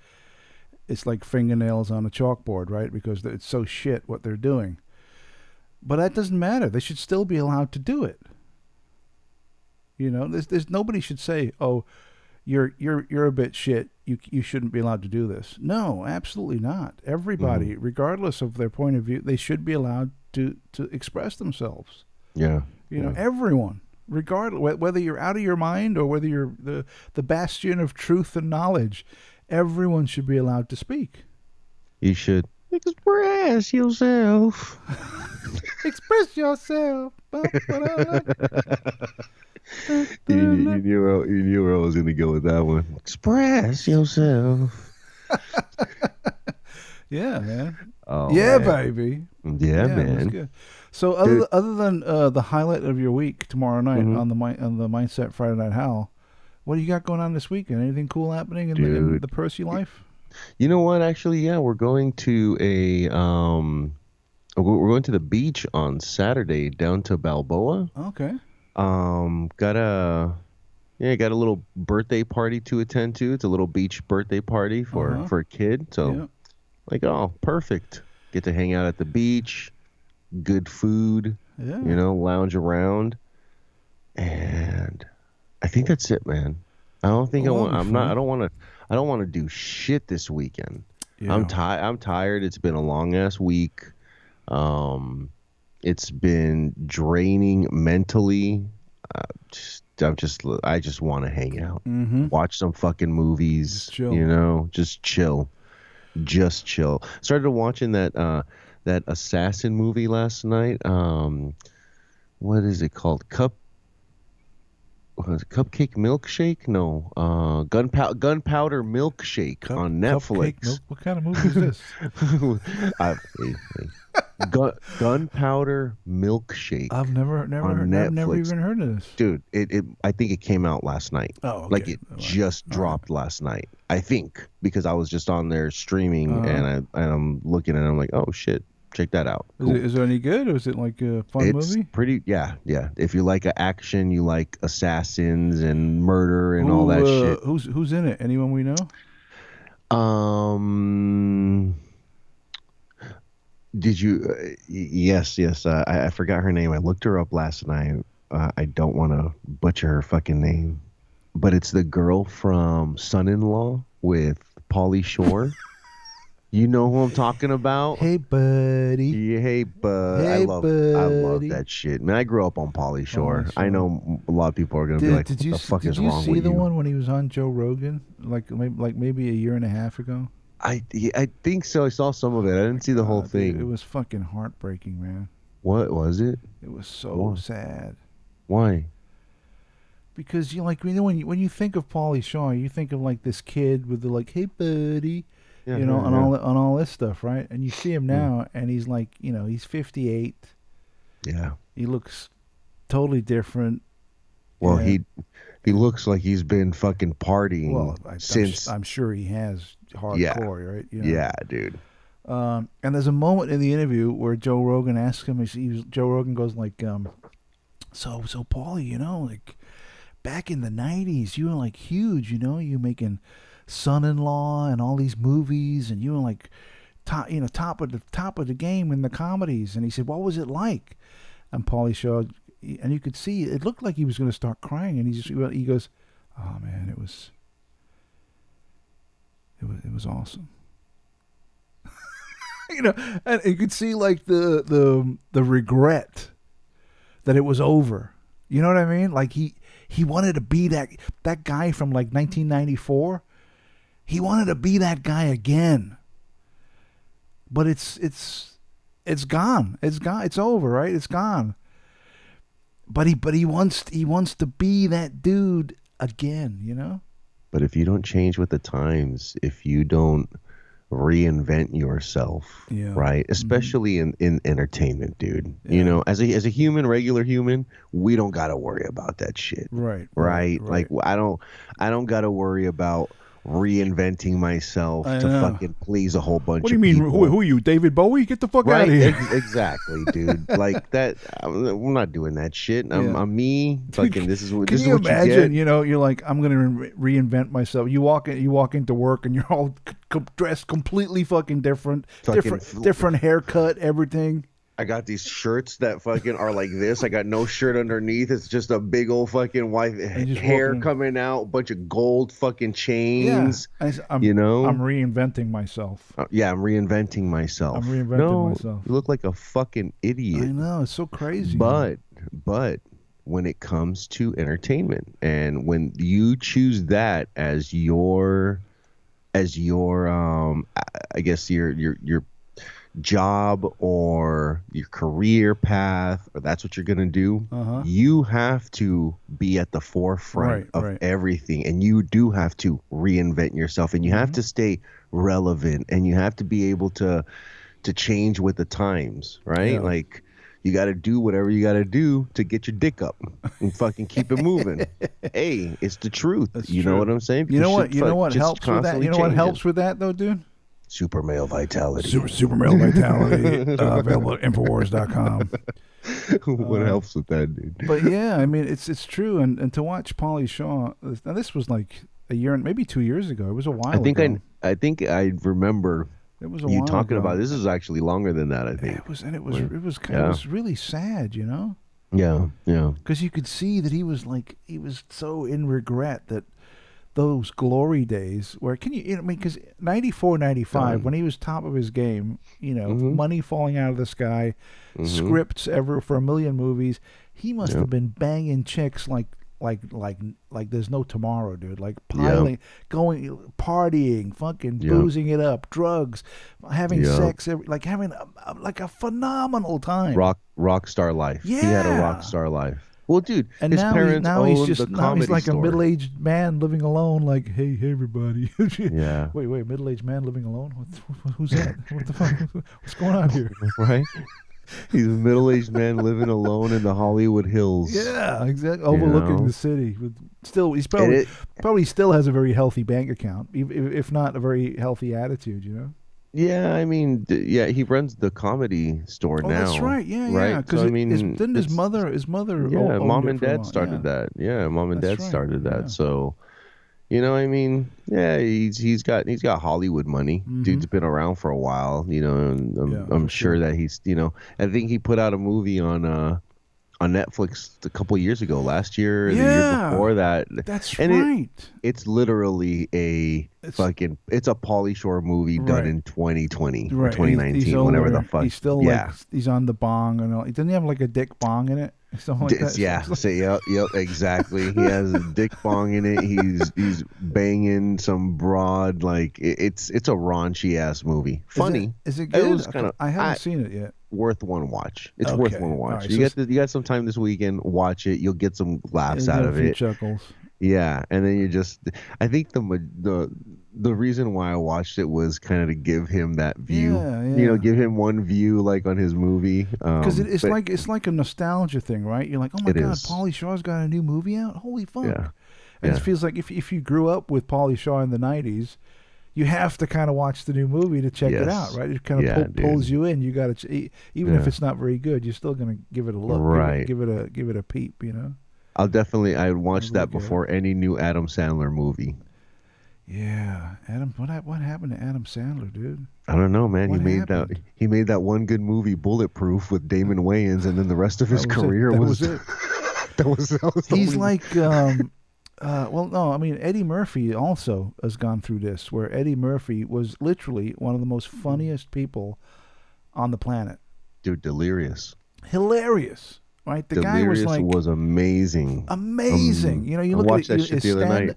it's like fingernails on a chalkboard, right? Because it's so shit what they're doing. But that doesn't matter. They should still be allowed to do it. There's nobody should say, oh, you're a bit shit. You shouldn't be allowed to do this. No, absolutely not. Everybody, regardless of their point of view, they should be allowed to express themselves. Yeah. Everyone, regardless, whether you're out of your mind or whether you're the bastion of truth and knowledge, everyone should be allowed to speak. You should express yourself. Express yourself. You knew where I was going to go with that one. Express yourself. Yeah, man. Oh, yeah, man. Baby. Yeah, man. Good. So other than the highlight of your week tomorrow night on the Mindset Friday Night Howl, what do you got going on this weekend? Anything cool happening in the Percy life? You know what? Actually, yeah, we're going to we're going to the beach on Saturday down to Balboa. Okay. Got a little birthday party to attend to. It's a little beach birthday party for a kid. So perfect. Get to hang out at the beach, good food, lounge around. And I think that's it, man. I don't think I don't want to do shit this weekend. Yeah. I'm tired. It's been a long ass week. It's been draining mentally. I just want to hang out, watch some fucking movies, just chill. Started watching that assassin movie last night. What is it called? was it Cupcake Milkshake? No, Gunpowder Milkshake on Cupcake Netflix. milk? What kind of movie is this? Hey. Gunpowder Milkshake I've never on heard, never Netflix. even heard of this. Dude, I think it came out last night. Oh, okay. Like it just dropped last night. I think because I was just on there streaming and I'm looking and I'm like, oh shit, check that out. Cool. Is it any good, or is it like a fun movie? It's pretty, yeah. If you like action, you like assassins and murder and all that shit. Who's in it? Anyone we know? Did you? Yes. I forgot her name. I looked her up last night. I don't want to butcher her fucking name, but it's the girl from Son-in-Law with Pauly Shore. You know who I'm talking about? Hey, buddy. Yeah, hey, bud. Hey, I love that shit. Man, I grew up on Pauly Shore. I know a lot of people are gonna be like, "What the fuck is wrong with you?" Did you see the one when he was on Joe Rogan, like maybe a year and a half ago? I think so. I saw some of it. I didn't see the whole thing. Dude, it was fucking heartbreaking, man. What was it? It was so sad. Why? Because when you think of Pauly Shore, you think of like this kid with the like, "Hey, buddy." On all this stuff, right? And you see him now, and he's like, he's 58. Yeah. He looks totally different. Well, he looks like he's been fucking partying since. I'm sure he has hardcore, right? Yeah, dude. And there's a moment in the interview where Joe Rogan asks him. Joe Rogan goes like, "So Pauly, like back in the '90s, you were like huge, you making Son-in-Law and all these movies, and you were like top of the game in the comedies." And he said, "What was it like?" And Pauly Shore, and you could see it looked like he was going to start crying, and he goes, "Oh man, it was awesome." And you could see like the regret that it was over. You know what I mean? Like he wanted to be that guy from like 1994. He wanted to be that guy again, but it's gone. It's gone. It's over, right? It's gone. But he wants to be that dude again, But if you don't change with the times, if you don't reinvent yourself, right? Especially in entertainment, dude. Yeah. As a human, regular human, we don't gotta worry about that shit. Right. Like I don't gotta worry about reinventing myself to fucking please a whole bunch of people. What do you mean? Who are you, David Bowie? Get the fuck out of here. Exactly, dude. Like that. We're not doing that shit. I'm me. Fucking. This is what. Can this you is what imagine? You get. You're like, I'm gonna reinvent myself. You walk into work and you're all dressed completely fucking different, different haircut, everything. I got these shirts that fucking are like this. I got no shirt underneath. It's just a big old fucking white hair coming out, a bunch of gold fucking chains. Yeah. I'm reinventing myself. I'm reinventing myself. Myself. You look like a fucking idiot. I know, it's so crazy. But when it comes to entertainment, and when you choose that as your I guess your job or your career path, or that's what you're gonna do, you have to be at the forefront of everything, and you do have to reinvent yourself, and you have to stay relevant, and you have to be able to change with the times, right? Like you got to do whatever you got to do to get your dick up and fucking keep it moving. Hey, it's the truth. That's you true. know what I'm saying? You know what helps with that? You know what helps with that though, dude? Super male vitality. Super male vitality. Available at Infowars.com. What helps with that, dude? But yeah, I mean, it's true. And to watch Pauly Shore, now this was like a year and maybe 2 years ago. It was a while ago. I think I remember it was a you while talking ago. about this is actually longer than that, I think. It was really sad, Yeah. Because you could see that he was so in regret that those glory days where because 94, 95, when he was top of his game, money falling out of the sky, scripts ever for 1 million movies, he must have been banging chicks like there's no tomorrow, dude. Like piling, going, partying, fucking boozing it up, drugs, having sex, having a phenomenal time. Rock star life. Yeah. He had a rock star life. Well, dude, And his now parents he's owned just the now he's comedy like a store. middle-aged man living alone. Like, hey everybody. Yeah. Wait, middle-aged man living alone? Who's that? What the fuck? What's going on here? Right? He's a middle-aged man living alone in the Hollywood Hills. Yeah, exactly. You Overlooking know? the city. Still, he's And probably still has a very healthy bank account, if not a very healthy attitude. You know. yeah, I mean, yeah, he runs the comedy store Oh, that's now, right. Yeah, yeah. right? So Because I mean, didn't it's his mother yeah, owned mom it and for a dad while? Yeah, started that. Yeah, mom and that's dad right. started that. Yeah. So, I mean, yeah, he's got Hollywood money. Mm-hmm. Dude's been around for a while, and I'm, Yeah, I'm for sure sure. that he's, I think he put out a movie on Netflix a couple years ago, last year or the year Yeah, before that, that's and right. it's literally It's it's a Pauly Shore movie done right. in 2020 or Right. He's 2019, whenever the older. fuck. He's still like Yeah. he's on the bong and all. Doesn't he have like a dick bong in it? Something like that. Yeah, It's like, say yep, exactly. He has a dick bong in it. He's banging some broad, like it's a raunchy ass movie. Funny. is it It good? was kind of I haven't seen it yet. worth one watch. It's worth Okay. one All watch. right. You got some time this weekend. Watch it. You'll get some laughs You out get a of few it. chuckles. Yeah, and then I think the reason why I watched it was kind of to give him that view. Yeah, yeah. Give him one view like on his movie. Because it's but like a nostalgia thing, right? You're like, oh my it god, is. Pauly Shaw's got a new movie out. Holy fuck! Yeah, And it yeah, feels like if you grew up with Pauly Shaw in the '90s, you have to kind of watch the new movie to check it out, yes, right? It kind of yeah, pulls dude. you in. You got to even if Yeah. it's not very good, you're still gonna give it a look, Right. give it a peep, you know. I'd watch Have a that look at it. before any new Adam Sandler movie. Yeah, Adam. What happened to Adam Sandler, dude? I don't know, man. What happened? He made that one good movie, Bulletproof, with Damon Wayans, and then the rest of his That was it. career That was was it. that was the He's only- like, well, no, I mean Eddie Murphy also has gone through this, where Eddie Murphy was literally one of the most funniest people on the planet. dude, Delirious. Hilarious, right? The guy was Delirious like was amazing. amazing. You I look watched at that shit the other night.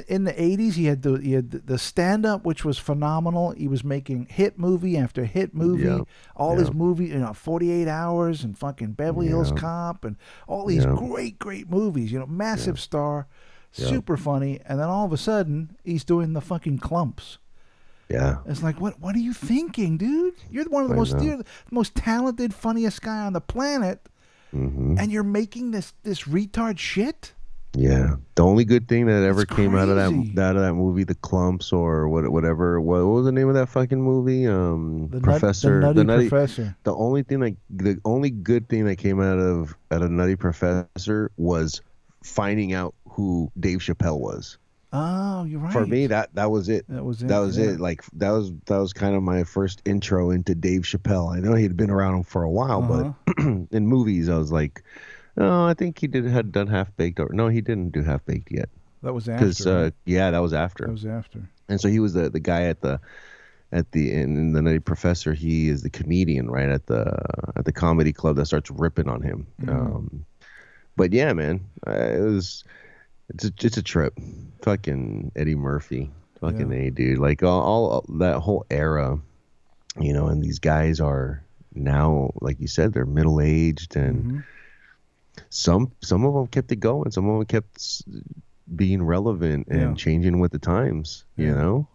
In the '80s. He had the stand up, which was phenomenal. He was making hit movie after hit movie. Yeah, All his movies, 48 Hours and fucking Beverly Hills Yeah. Cop and all these Yeah. great movies. Massive star, Yeah. super funny, and then all of a sudden he's doing the fucking Clumps. Yeah. It's like, what are you thinking, dude? You're one of the know. most talented, funniest guy on the planet, hmm and you're making this retard shit. Yeah. The only good thing that ever It's came out of crazy. that movie, The Clumps, or whatever. What was the name of that fucking movie? Professor. the Nutty Professor. The only good thing that came out of Nutty Professor was finding out who Dave Chappelle was. Oh, you're right. For me, that was it. That was it. That was yeah. it. Like that was kind of my first intro into Dave Chappelle. I know he'd been around for a while, but in movies, I was like, oh, I think he had done Half Baked. Or no, he didn't do Half Baked yet. That was after. Because Right? yeah, that was after. That was after. And so he was the guy in the Nutty Professor. He is the comedian, right, at the comedy club that starts ripping on him. But yeah, man, it's a trip. Fucking Eddie Murphy, fucking Yeah. A, dude. Like all that whole era, and these guys are now, like you said, they're middle aged, and some of them kept it going. Some of them kept being relevant and Yeah. changing with the times, and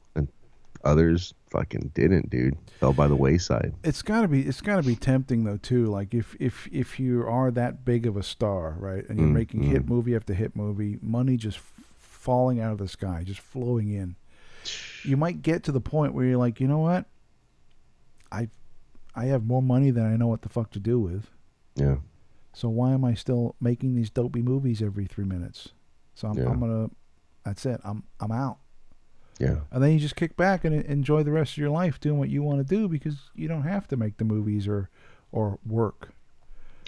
others fucking didn't, dude. Fell by the wayside. It's gotta be tempting though too. Like if you are that big of a star, right, and you're making hit movie after hit movie, money just falling out of the sky, just flowing in, you might get to the point where you're like, you know what, I have more money than I know what the fuck to do with. Yeah. So why am I still making these dopey movies every 3 minutes? So I'm gonna. That's it. I'm out. Yeah. And then you just kick back and enjoy the rest of your life doing what you want to do because you don't have to make the movies or work.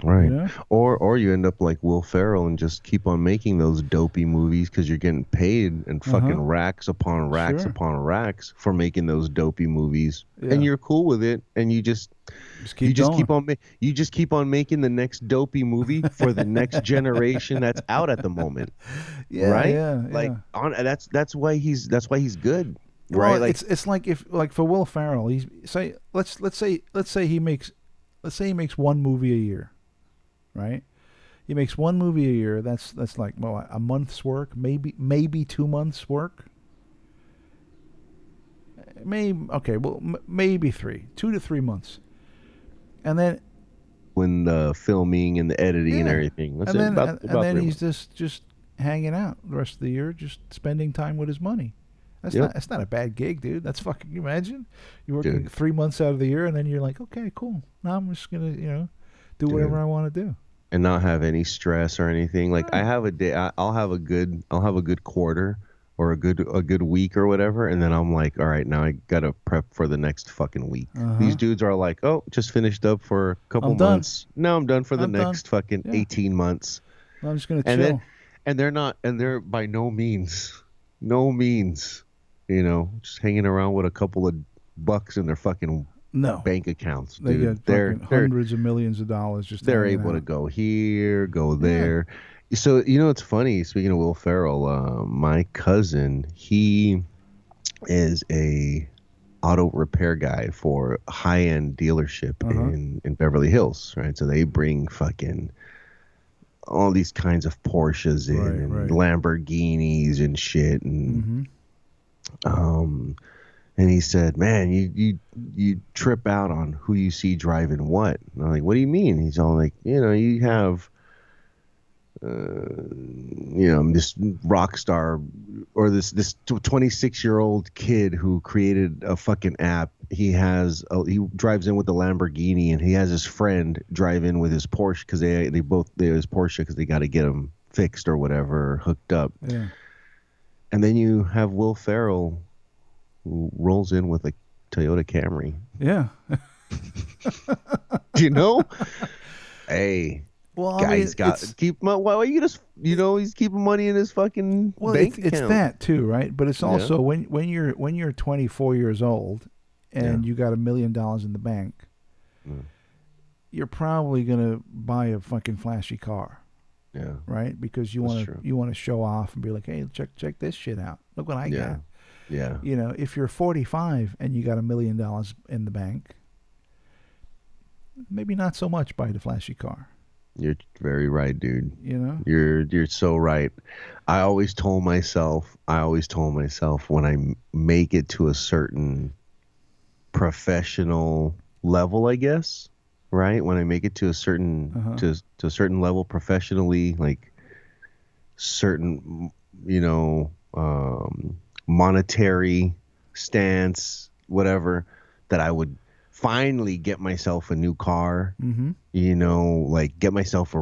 Right. You know? Or you end up like Will Ferrell and just keep on making those dopey movies because you're getting paid and fucking racks upon racks Sure. upon racks for making those dopey movies, Yeah. and you're cool with it, and you just keep going. keep on making the next dopey movie for the next generation that's out at the moment. Yeah, right? yeah, Like yeah. that's why he's good. Well, Right? Like it's like if like for Will Ferrell, let's say he makes one movie a year, right? He makes one movie a year. That's like a month's work, maybe 2 months work. Maybe 2 to 3 months, and then when the filming and the editing and everything. That's and then he's just hanging out the rest of the year, just spending time with his money. That's not a bad gig, dude. That's fucking. Can you imagine? You're working 3 months out of the year, and then you're like, okay, cool. Now I'm just gonna do whatever I want to do, and not have any stress or anything. Like I have a day. I'll have a good quarter or a good week or whatever, and then I'm like, all right, now I gotta prep for the next fucking week. These dudes are like, oh, just finished up for a couple months. Now I'm done for the next fucking 18 months. I'm just gonna chill. And they're by no means, just hanging around with a couple of bucks in their fucking bank accounts. Dude. They're hundreds of millions of dollars. They're able to go here, go there. So, it's funny, speaking of Will Ferrell, my cousin, he is a auto repair guy for a high-end dealership in Beverly Hills, right? So they bring fucking all these kinds of Porsches in and Lamborghinis and shit. And and he said, man, you trip out on who you see driving what. And I'm like, what do you mean? He's all like, you have this rock star or this 26-year-old kid who created a fucking app. He drives in with the Lamborghini, and he has his friend drive in with his Porsche because they both his Porsche because they got to get him fixed or whatever, hooked up. Yeah. And then you have Will Ferrell who rolls in with a Toyota Camry. Yeah. Hey. Well, guy's keep money. Why you just he's keeping money in his fucking bank account. It's that too, right? But it's also when you're 24 years old and you got $1 million in the bank, you're probably gonna buy a fucking flashy car. Yeah. Right? Because you want to show off and be like, hey, check this shit out. Look what I got. Yeah. If you're 45 and you got $1 million in the bank, maybe not so much buy the flashy car. You're very right, dude. You're so right. I always told myself when I make it to a certain professional level, I guess, right? When I make it to a certain to a certain level professionally, like certain monetary stance, whatever, that I would finally get myself a new car, like get myself a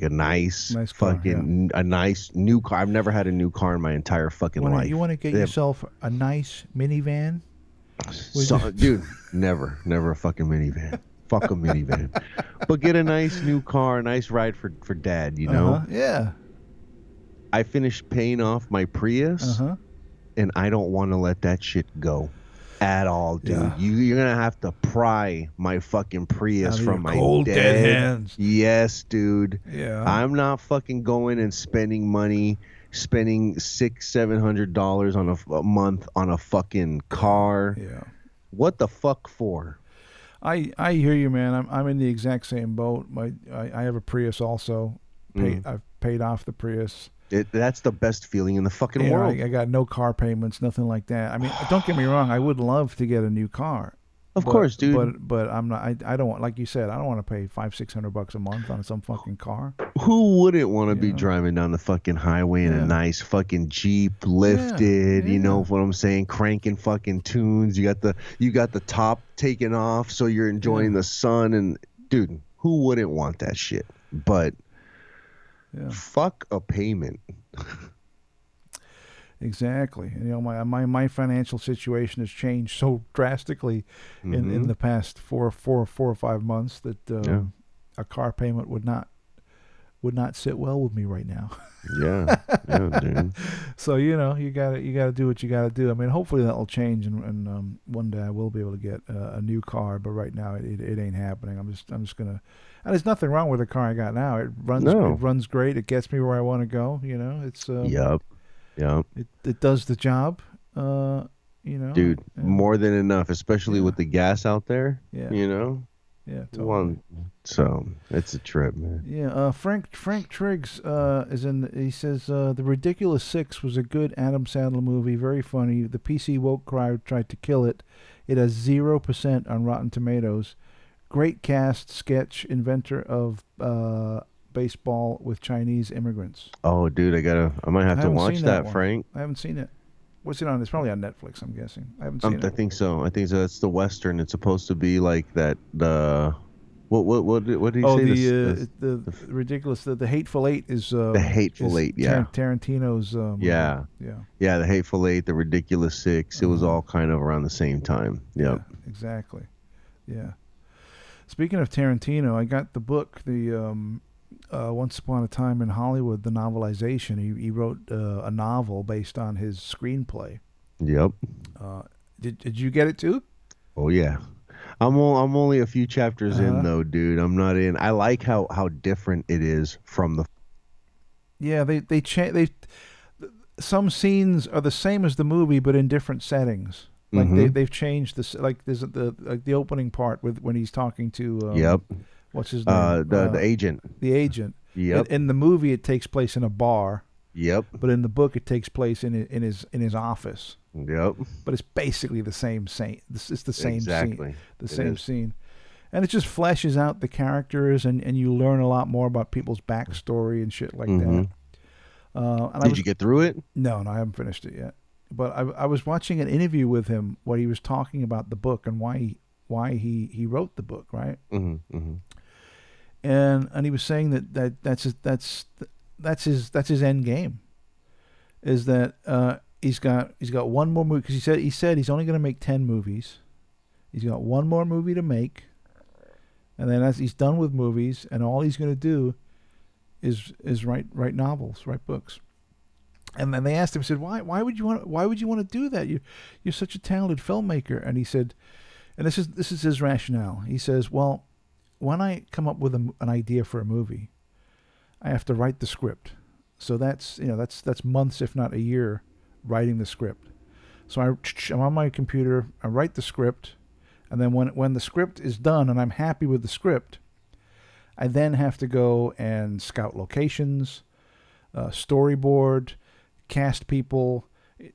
nice fucking car, a nice new car. I've never had a new car in my entire fucking life. You want to get yourself a nice minivan? Dude, never a fucking minivan. Fuck a minivan. But get a nice new car, a nice ride for dad, Yeah. I finished paying off my Prius, and I don't want to let that shit go. At all, dude. Yeah. You're gonna have to pry my fucking Prius from my cold dead hands. Yes, dude. Yeah. I'm not fucking going and spending $600-700 on a month on a fucking car. Yeah. What the fuck for? I hear you, man. I'm in the exact same boat. I have a Prius also. I've paid off the Prius. That's the best feeling in the fucking world. I got no car payments, nothing like that. I mean, don't get me wrong. I would love to get a new car. Of course, dude. But I'm not. I don't want, like you said, I don't want to pay $500-600 a month on some fucking car. Who wouldn't want to be driving down the fucking highway in a nice fucking Jeep lifted? You know what I'm saying? Cranking fucking tunes. You got the top taken off, so you're enjoying the sun. And dude, who wouldn't want that shit? But fuck a payment. Exactly. My financial situation has changed so drastically in the past four or 5 months that a car payment would not sit well with me right now. Yeah, dude. So you gotta do what you gotta do. I mean, hopefully that'll change, and one day I will be able to get a new car. But right now it ain't happening. I'm just gonna. And there's nothing wrong with the car I got now. It runs great. It gets me where I want to go. It's Yep. It does the job. Dude, more than enough, especially with the gas out there. Yeah. Yeah, totally. So it's a trip, man. Yeah, Frank Triggs is in. He says the Ridiculous Six was a good Adam Sandler movie, very funny. The PC woke crowd tried to kill it. It has 0% on Rotten Tomatoes. Great cast, sketch, inventor of baseball with Chinese immigrants. Oh, dude, I might have to watch that, Frank. I haven't seen it. What's it on? It's probably on Netflix, I'm guessing. I haven't seen it. I think so. It's the Western. It's supposed to be like that. What did he say? The ridiculous. The Hateful Eight is the Hateful Eight. Yeah, Tarantino's. Movie. Yeah. The Hateful Eight, the Ridiculous Six. It was all kind of around the same time. Yep. Yeah, exactly. Yeah. Speaking of Tarantino, I got the book, the Once Upon a Time in Hollywood, the novelization. He wrote a novel based on his screenplay. Yep. Did you get it too? Oh yeah. I'm only a few chapters in though, dude. I'm not in. I like how different it is from the. Yeah, they some scenes are the same as the movie, but in different settings. Like they've changed this. Like there's the opening part with when he's talking to. Yep. What's his name? The agent. The agent. Yep. In the movie, it takes place in a bar. Yep. But in the book, it takes place in his office. Yep. But it's basically the same scene. It's the same scene. The same scene. And it just fleshes out the characters, and you learn a lot more about people's backstory and shit like that. Did you get through it? No, I haven't finished it yet. But I was watching an interview with him where he was talking about the book and why he wrote the book, right? And he was saying that's his end game, is that he's got one more movie, because he said he's only going to make 10 movies. He's got one more movie to make, and then as he's done with movies, and all he's going to do is write novels, write books. And then they asked him, said, why would you want to do that? You're such a talented filmmaker. And he said, and this is his rationale. He says, well, when I come up with an idea for a movie, I have to write the script. So that's months, if not a year, writing the script. So I'm on my computer, I write the script, and then when the script is done and I'm happy with the script, I then have to go and scout locations, storyboard, cast people.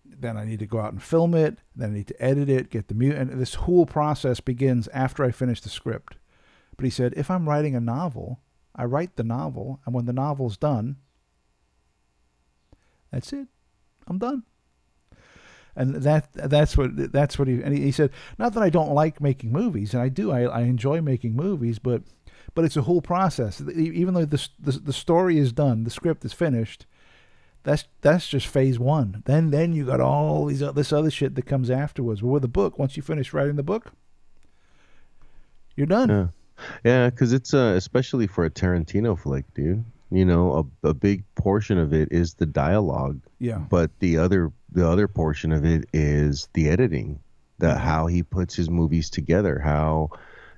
Then I need to go out and film it. Then I need to edit it, get the music, and this whole process begins after I finish the script. But he said, if I'm writing a novel, I write the novel, and when the novel's done, that's it. I'm done. And that's what he said. Not that I don't like making movies, and I do. I enjoy making movies, but it's a whole process. Even though the story is done, the script is finished. That's just phase one. Then you got all this other shit that comes afterwards. But with the book, once you finish writing the book, you're done. Yeah, because it's especially for a Tarantino flick, dude. You know, a big portion of it is the dialogue. Yeah. But the other portion of it is the editing, how he puts his movies together, how,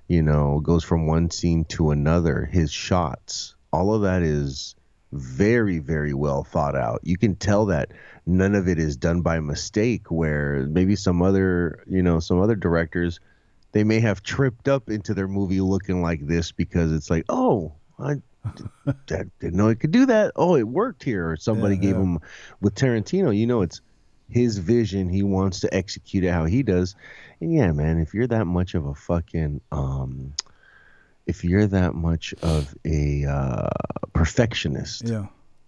goes from one scene to another, his shots. All of that is very, very well thought out. You can tell that none of it is done by mistake, where maybe some other directors, they may have tripped up into their movie looking like this because it's like, oh, I didn't know it could do that. Oh, it worked here. Or somebody gave him. With Tarantino, it's his vision. He wants to execute it how he does. And yeah, man, if you're that much of a fucking if you're that much of a perfectionist,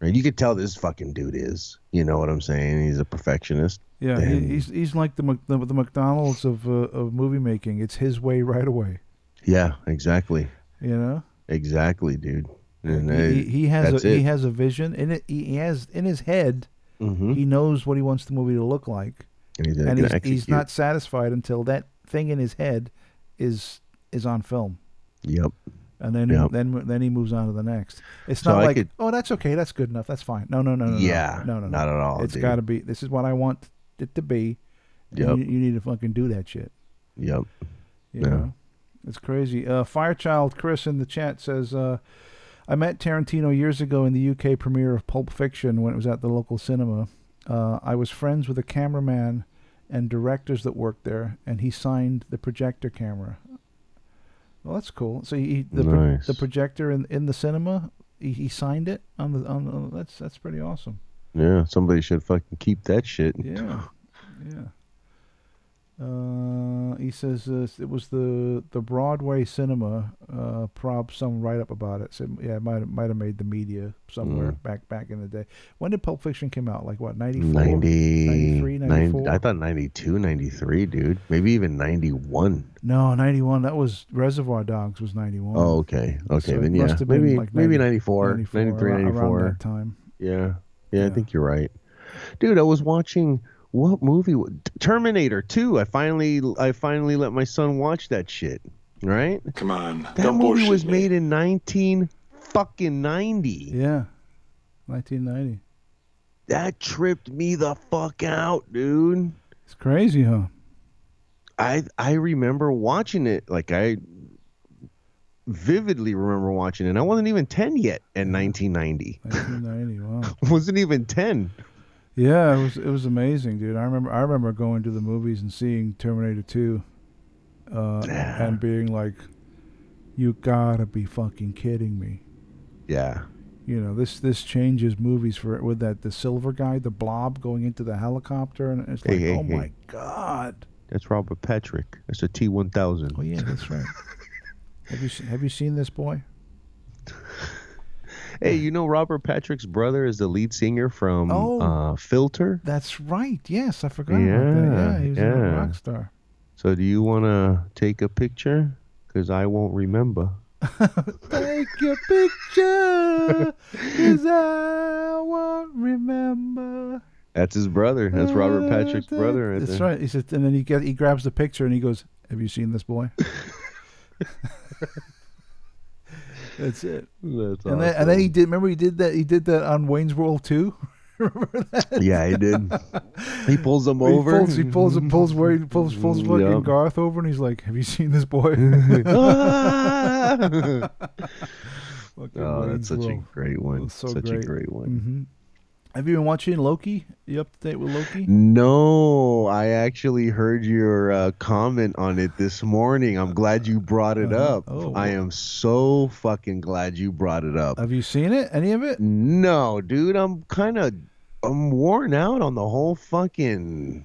right? You could tell this fucking dude is. You know what I'm saying? He's a perfectionist. Yeah, he's like the McDonald's of movie making. It's his way right away. Yeah, exactly. Exactly, dude. And he has a vision, and he has in his head. He knows what he wants the movie to look like, and he's not satisfied until that thing in his head is on film. Yep. And then he moves on to the next. It's not like, oh, that's okay, that's good enough, that's fine. No. Yeah. No, not at all. It's got to be. This is what I want it to be. Yep. You need to fucking do that shit. Yep. You know? It's crazy. Firechild Chris in the chat says, I met Tarantino years ago in the UK premiere of Pulp Fiction when it was at the local cinema. I was friends with a cameraman and directors that worked there, and he signed the projector camera. Well, that's cool. So Nice. the projector in the cinema, he signed it on the that's pretty awesome. Yeah, somebody should fucking keep that shit. Yeah, yeah. He says it was the Broadway cinema. Prob some write up about it. So yeah, it might have made the media somewhere back in the day. When did Pulp Fiction came out? Like what, 94? 93, 94? I thought 92, 93, dude. Maybe even 91. No, 91. That was Reservoir Dogs was 91. Oh, okay. Okay, So then it yeah. must have been Maybe like maybe 94, 93, 94. around that time. Yeah. Yeah. I think you're right. Dude, I was watching what movie? Terminator 2. I finally let my son watch that shit. Right? Come on. That Don't movie bullshit was me. made in 1990. Yeah, 1990. That tripped me the fuck out, dude. It's crazy, huh? I remember watching it. Like, I vividly remember watching it. I wasn't even 10 yet in 1990. 1990. Wow. Wasn't even 10. Yeah, it was amazing, dude. I remember going to the movies and seeing Terminator 2, and being like, "You gotta be fucking kidding me!" Yeah. You know, this changes movies with the silver guy, the blob going into the helicopter, and it's like, Hey, my god. That's Robert Patrick. That's a T-1000. Oh yeah, that's right. Have you seen this boy? Hey, you know Robert Patrick's brother is the lead singer from Oh. Filter? That's right. Yes, I forgot about that. Yeah, he was a rock star. So do you want to take a picture? Because I won't remember. Take your picture, 'cause I won't remember. That's his brother. That's Robert Patrick's brother right That's there. right. He says, and then he grabs the picture and he goes, "Have you seen this boy?" That's it. That's And awesome. then he did. Remember, he did that on Wayne's World 2. Remember that? Yeah, he did. He pulls him over. He pulls fucking Yep. Garth over, and he's like, "Have you seen this boy?" Ah! Fucking Oh, Wayne's that's such a World. great one. So Such great. a great one. Mm-hmm. Have you been watching Loki? You up to date with Loki? No, I actually heard your comment on it this morning. I'm glad you brought it up. Oh. I am so fucking glad you brought it up. Have you seen it? Any of it? No, dude, I'm worn out on the whole fucking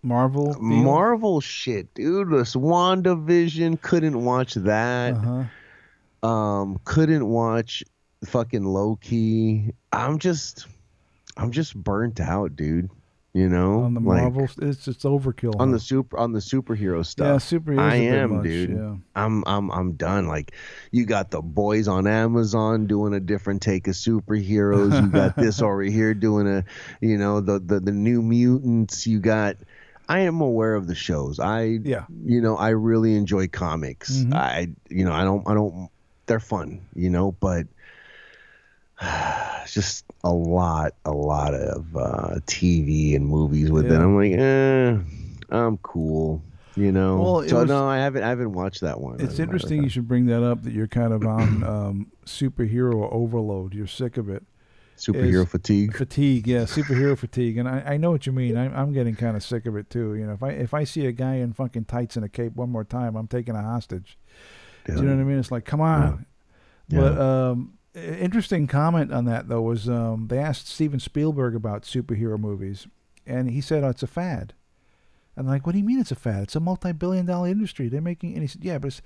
Marvel deal? Marvel shit, dude. This WandaVision, couldn't watch that. Couldn't watch fucking Loki. I'm just burnt out, dude. You know, On the Marvel, it's just overkill. on huh? the superhero stuff. Yeah, superheroes. I a bit am, much, dude. Yeah. I'm done. Like, you got the boys on Amazon doing a different take of superheroes. You got this over here doing the New Mutants. You got. I am aware of the shows. I really enjoy comics. Mhm. I don't. They're fun, but it's just a lot of TV and movies with it. Yeah. I'm like, I'm cool, Well, so no, I haven't watched that one. It's interesting you should bring that up, that you're kind of on superhero overload. You're sick of it. Superhero fatigue. Fatigue, yeah, superhero fatigue. And I know what you mean. I'm getting kind of sick of it too. You know, if I see a guy in fucking tights and a cape one more time, I'm taking a hostage. Yeah. Do you know what I mean? It's like, come on. Yeah. But interesting comment on that though was they asked Steven Spielberg about superhero movies, and he said, "Oh, it's a fad." And I'm like, what do you mean it's a fad? It's a multi-billion-dollar industry. They're making, and he said, yeah, but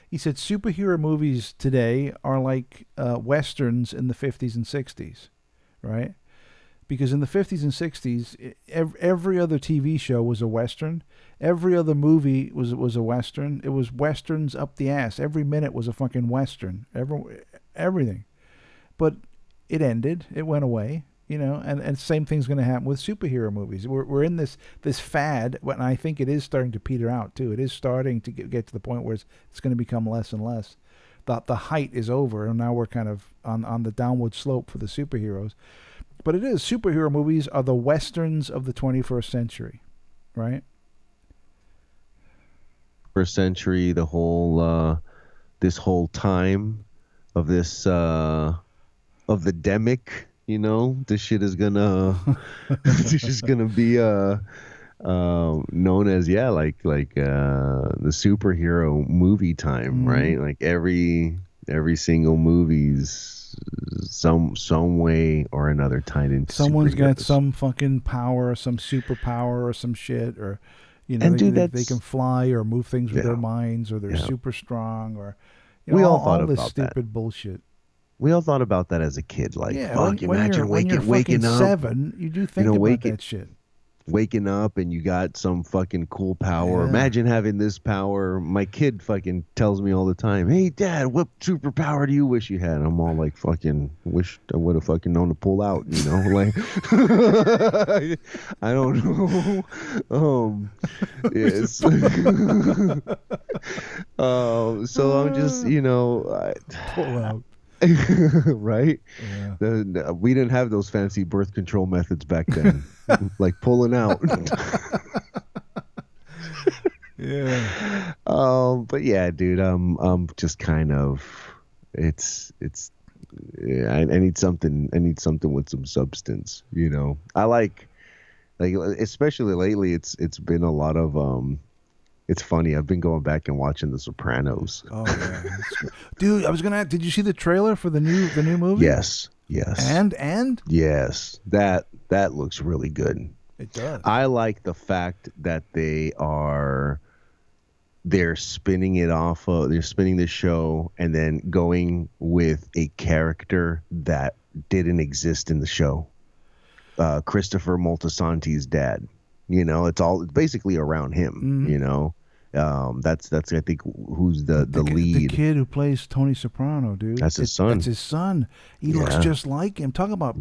he said superhero movies today are like westerns in the 50s and 60s, right? Because in the 50s and 60s, every other TV show was a western. Every other movie was a western. It was westerns up the ass. Every minute was a fucking western. Everything. But it ended. It went away. And same thing's going to happen with superhero movies. We're in this fad, and I think it is starting to peter out too. It is starting to get to the point where it's going to become less and less. The height is over, and now we're kind of on the downward slope for the superheroes. But it is, superhero movies are the westerns of the 21st century, right? First century, the whole this whole time of this of the demic. This shit is gonna this is gonna be known as the superhero movie time, right? Like every single movie's some way or another tied into Someone's got superheroes. some fucking power, some superpower, or some shit, or And dude, they can fly or move things with their minds, or they're super strong, or we all thought all this about stupid that. bullshit. We all thought about that as a kid. Like, Yeah, fuck, imagine when you're waking up. 7, you do think about that shit. Waking up and you got some fucking cool power. Yeah. Imagine having this power. My kid fucking tells me all the time, "Hey, Dad, what superpower do you wish you had?" And I'm all like, "Fucking wish I would have fucking known to pull out." You know, like I don't know. Yes. So I'm just, pull out. Right? Yeah. We didn't have those fancy birth control methods back then, like pulling out. Yeah. But yeah, dude, I'm just kind of, I need something. I need something with some substance. I like especially lately. It's been a lot of It's funny. I've been going back and watching The Sopranos. Oh yeah, dude. I was gonna. Did you see the trailer for the new movie? Yes. And yes, that looks really good. It does. I like the fact that they're spinning it off. They're spinning the show and then going with a character that didn't exist in the show. Christopher Moltisanti's dad. It's all basically around him. That's I think who's the lead. The kid who plays Tony Soprano, dude. That's his son. That's his son. He looks just like him. Talk about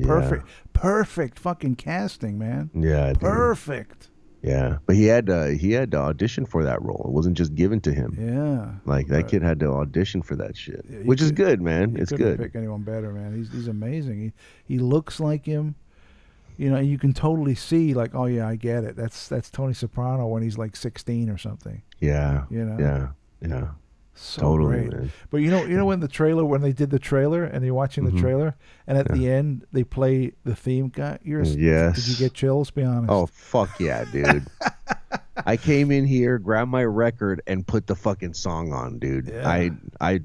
perfect fucking casting, man. Yeah, perfect. Dude. Yeah, but he had to audition for that role. It wasn't just given to him. Yeah, like that kid had to audition for that shit, which is good, man. It's good. Pick anyone better, man. He's amazing. He looks like him. You can totally see, like, oh yeah, I get it. That's Tony Soprano when he's like 16 or something. Yeah. Yeah. So totally, great. Man. But when they did the trailer and you're watching the trailer and at the end they play the theme. Did you get chills? Be honest. Oh fuck yeah, dude. I came in here, grabbed my record, and put the fucking song on, dude. Yeah. I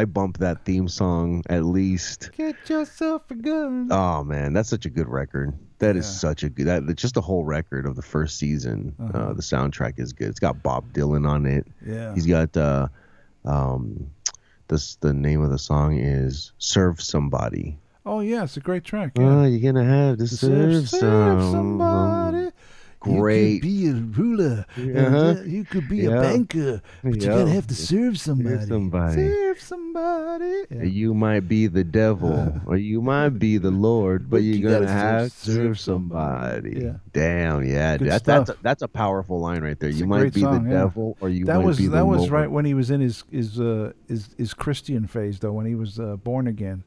bump that theme song at least. Get yourself a gun. Oh man, that's such a good record. That is such a good. Just the whole record of the first season. The soundtrack is good. It's got Bob Dylan on it. Yeah. He's got the name of the song is "Serve Somebody." Oh yeah, it's a great track. Yeah. Oh, you're gonna have to serve somebody. Great. You could be a ruler. You could be a banker, but you're gonna have to serve somebody. Serve somebody. Yeah. You might be the devil, or you might be the Lord, but you're gonna have to serve somebody. Yeah. Damn, yeah. That's a powerful line right there. It's you might be the devil, or you might be the Lord. That was right when he was in his Christian phase, though, when he was born again.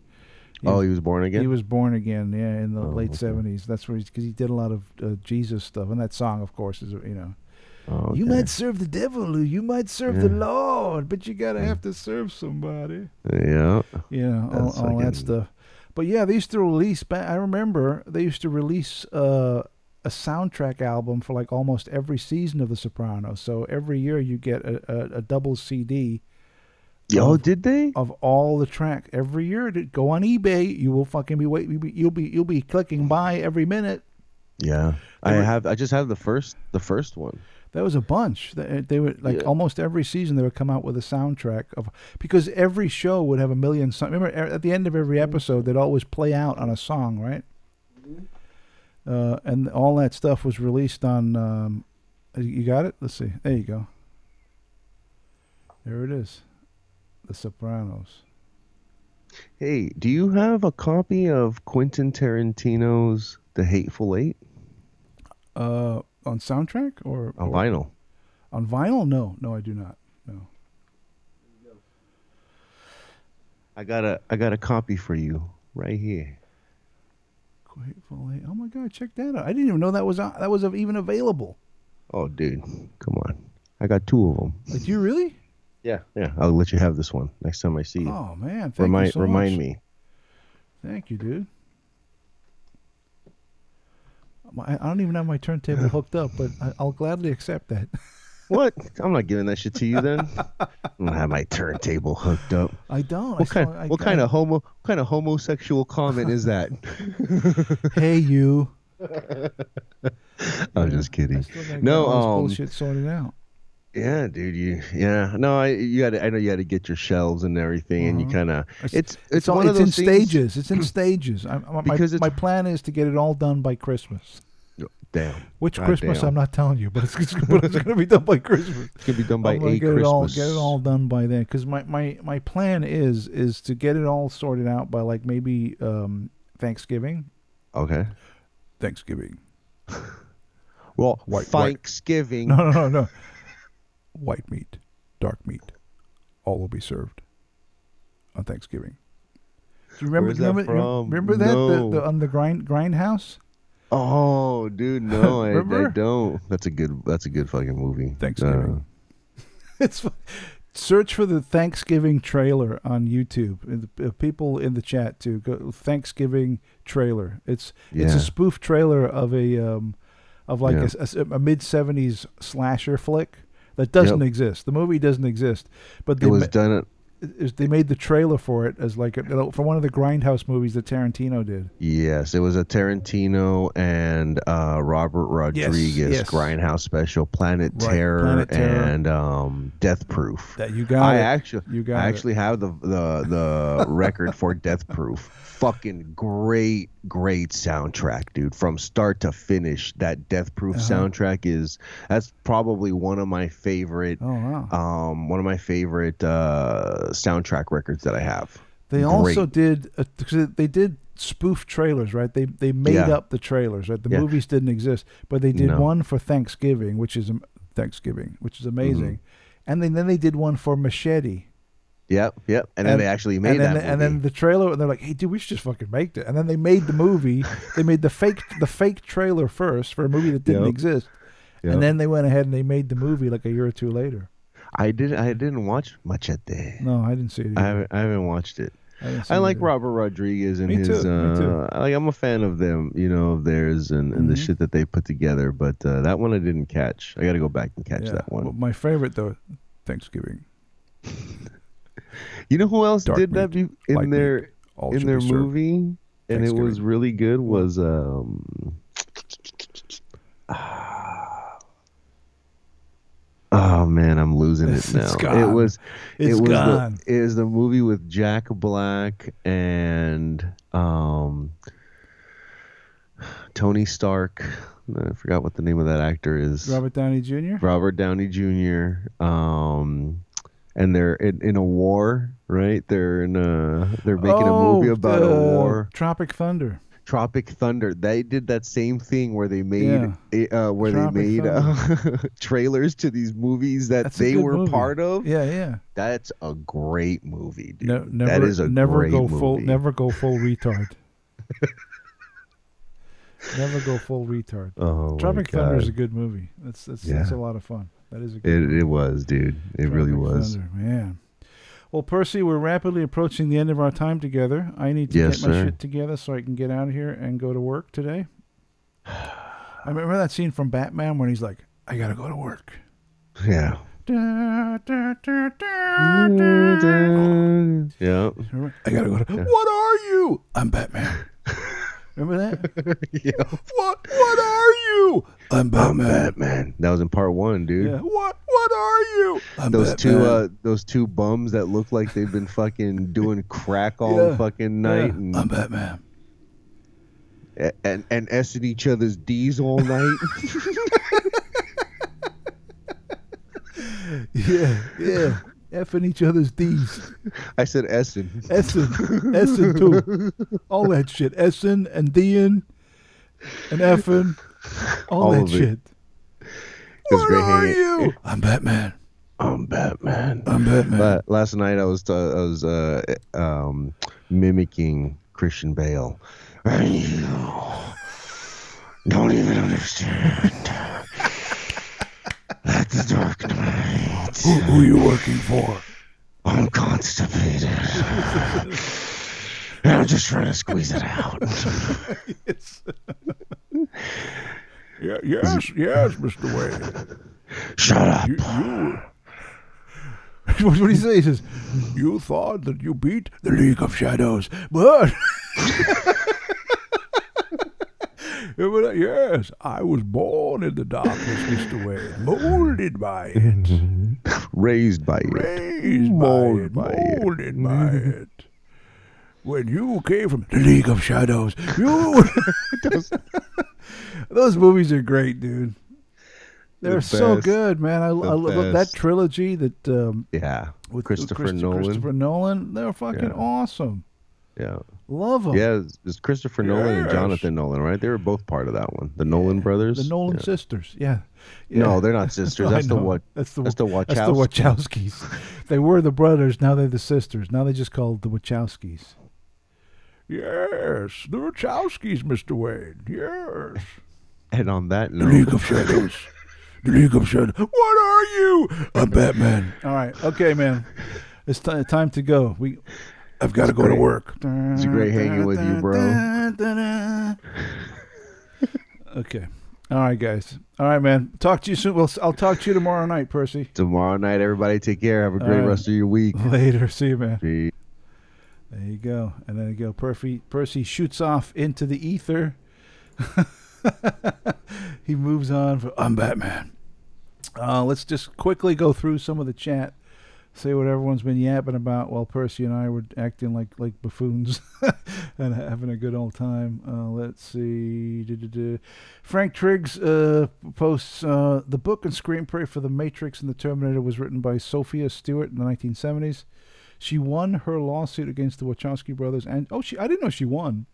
He was born again? He was born again, yeah, in the late 70s. That's where because he did a lot of Jesus stuff. And that song, of course, is, You might serve the devil, or you might serve the Lord, but you got to have to serve somebody. Yeah. All that stuff. But yeah, they used to release, I remember they used to release a soundtrack album for like almost every season of The Sopranos. So every year you get a double CD. Did they? Of all the tracks every year. Go on eBay. You will fucking be you'll be clicking buy every minute. Yeah, I just have the first one. That was a bunch. They would almost every season they would come out with a soundtrack because every show would have a million songs. Remember at the end of every episode they'd always play out on a song, right? And all that stuff was released on. You got it? Let's see. There you go. There it is. The Sopranos. Hey, do you have a copy of Quentin Tarantino's The Hateful Eight? On soundtrack or on vinyl? On vinyl? No, I do not. No. I got a copy for you right here. Hateful Eight. Oh my God, check that out! I didn't even know that was even available. Oh, dude, come on! I got 2 of them. Like, you really? Yeah. I'll let you have this one next time I see you. Oh man, thank you so remind much. Me. Thank you, dude. I don't even have my turntable hooked up, but I'll gladly accept that. What? I'm not giving that shit to you then. I don't have my turntable hooked up. I don't. What kind of homosexual comment is that? Hey, you. I'm just kidding. I still gotta get all this bullshit sorted out. Yeah, dude. No, I know you got to get your shelves and everything, and you kind of. It's in stages. It's in stages. My plan is to get it all done by Christmas. Damn. Which Christmas? Damn. I'm not telling you, but it's going to be done by Christmas. It's going to be done by Christmas. Get it all done by then, because my plan is to get it all sorted out by like maybe Thanksgiving. Okay. Thanksgiving. Well, Thanksgiving. No. White meat, dark meat, all will be served on Thanksgiving. Do you remember? Where's that from? Remember that the on the grindhouse? Oh, dude, no, I don't. That's a good fucking movie. Thanksgiving. It's search for the Thanksgiving trailer on YouTube. People in the chat too. Go Thanksgiving trailer. It's a spoof trailer of a mid-70s slasher flick that doesn't exist. The movie doesn't exist, but they made the trailer for it as like for one of the Grindhouse movies that Tarantino did. Yes, it was a Tarantino and Robert Rodriguez Grindhouse special, Planet Terror and Death Proof. That you got. I actually have the record for Death Proof. Fucking great soundtrack, dude. From start to finish, that Death Proof soundtrack that's probably one of my favorite. Oh wow. One of my favorite soundtrack records that I have. They also did because they did spoof trailers, right? They made up the trailers, right? The movies didn't exist, but they did one for Thanksgiving, which is amazing. Mm-hmm. And then they did one for Machete. Yep. And then they actually made that movie. And then the trailer, and they're like, "Hey, dude, we should just fucking make it." And then they made the movie. They made the fake trailer first for a movie that didn't exist, and then they went ahead and they made the movie like a year or two later. I didn't watch Machete. No, I didn't see it either. I haven't watched it. I like Robert Rodriguez and Me too. I'm a fan of them, of theirs and the shit that they put together. But that one I didn't catch. I got to go back and catch that one. Well, my favorite though, Thanksgiving. You know who else Dark did meat, that in their movie, and it was really good? Was oh man, I'm losing it now. It was the movie with Jack Black and Tony Stark. I forgot what the name of that actor is. Robert Downey Jr. And they're in a war, right? They're making a movie about a war. Tropic Thunder. They did that same thing where they made trailers to these movies that they were movie. Part of. Yeah. That's a great movie, dude. Never go full retard. Never go full retard. Oh, Tropic Thunder is a good movie. That's a lot of fun. That is a good movie. It was, dude. It really was. Thunder, man. Well, Percy, we're rapidly approaching the end of our time together. I need to get my shit together so I can get out of here and go to work today. I remember that scene from Batman when he's like, I gotta go to work. Yeah. Yeah. I gotta go to What are you? I'm Batman. Remember that? Yeah. What are you? I'm Batman. That was in part 1, dude. Yeah. What are you? I'm those Batman. Those two bums that look like they've been fucking doing crack all fucking night. Yeah. I'm Batman. And S-ing each other's D's all night. Yeah. Effing each other's D's. I said Essen. Essen too. All that shit. Essen and D'ing and effing. All that shit. What are you? I'm Batman. Last night I was mimicking Christian Bale. You don't even understand. At the dark night. Who are you working for? I'm constipated. And I'm just trying to squeeze it out. Yeah, yes, Mr. Wayne. Shut up. You what did he say? He says, you thought that you beat the League of Shadows, but yes, I was born in the darkness, Mr. Wayne, molded by it. Raised by it. Raised molded by it. When you came from the League of Shadows, you... Those movies are great, dude. They're so good, man. I love that trilogy that with Christopher Nolan. They're fucking awesome. Yeah. Love them. Yeah, it's Christopher Nolan and Jonathan Nolan, right? They were both part of that one. The Nolan brothers. The Nolan sisters. Yeah. No, they're not sisters. That's the Wachowskis. That's the Wachowskis. They were the brothers. Now they're the sisters. Now they just called the Wachowskis. Yes, the Wachowskis, Mr. Wayne. Yes. And on that note, the League of Shadows. The League of Shadows. What are you? I'm Batman. All right. Okay, man. It's time to go. I've got to go to work. It's great hanging with you, bro. Okay. All right, guys. All right, man. Talk to you soon. I'll talk to you tomorrow night, Percy. Tomorrow night, everybody. Take care. Have a great rest of your week. Later. See you, man. Peace. There you go. And then you go. Percy shoots off into the ether. He moves on. I'm Batman. Let's just quickly go through some of the chat. Say what everyone's been yapping about while Percy and I were acting like buffoons and having a good old time. Let's see. Frank Triggs posts, the book and screenplay for The Matrix and The Terminator was written by Sophia Stewart in the 1970s. She won her lawsuit against the Wachowski brothers. And I didn't know she won.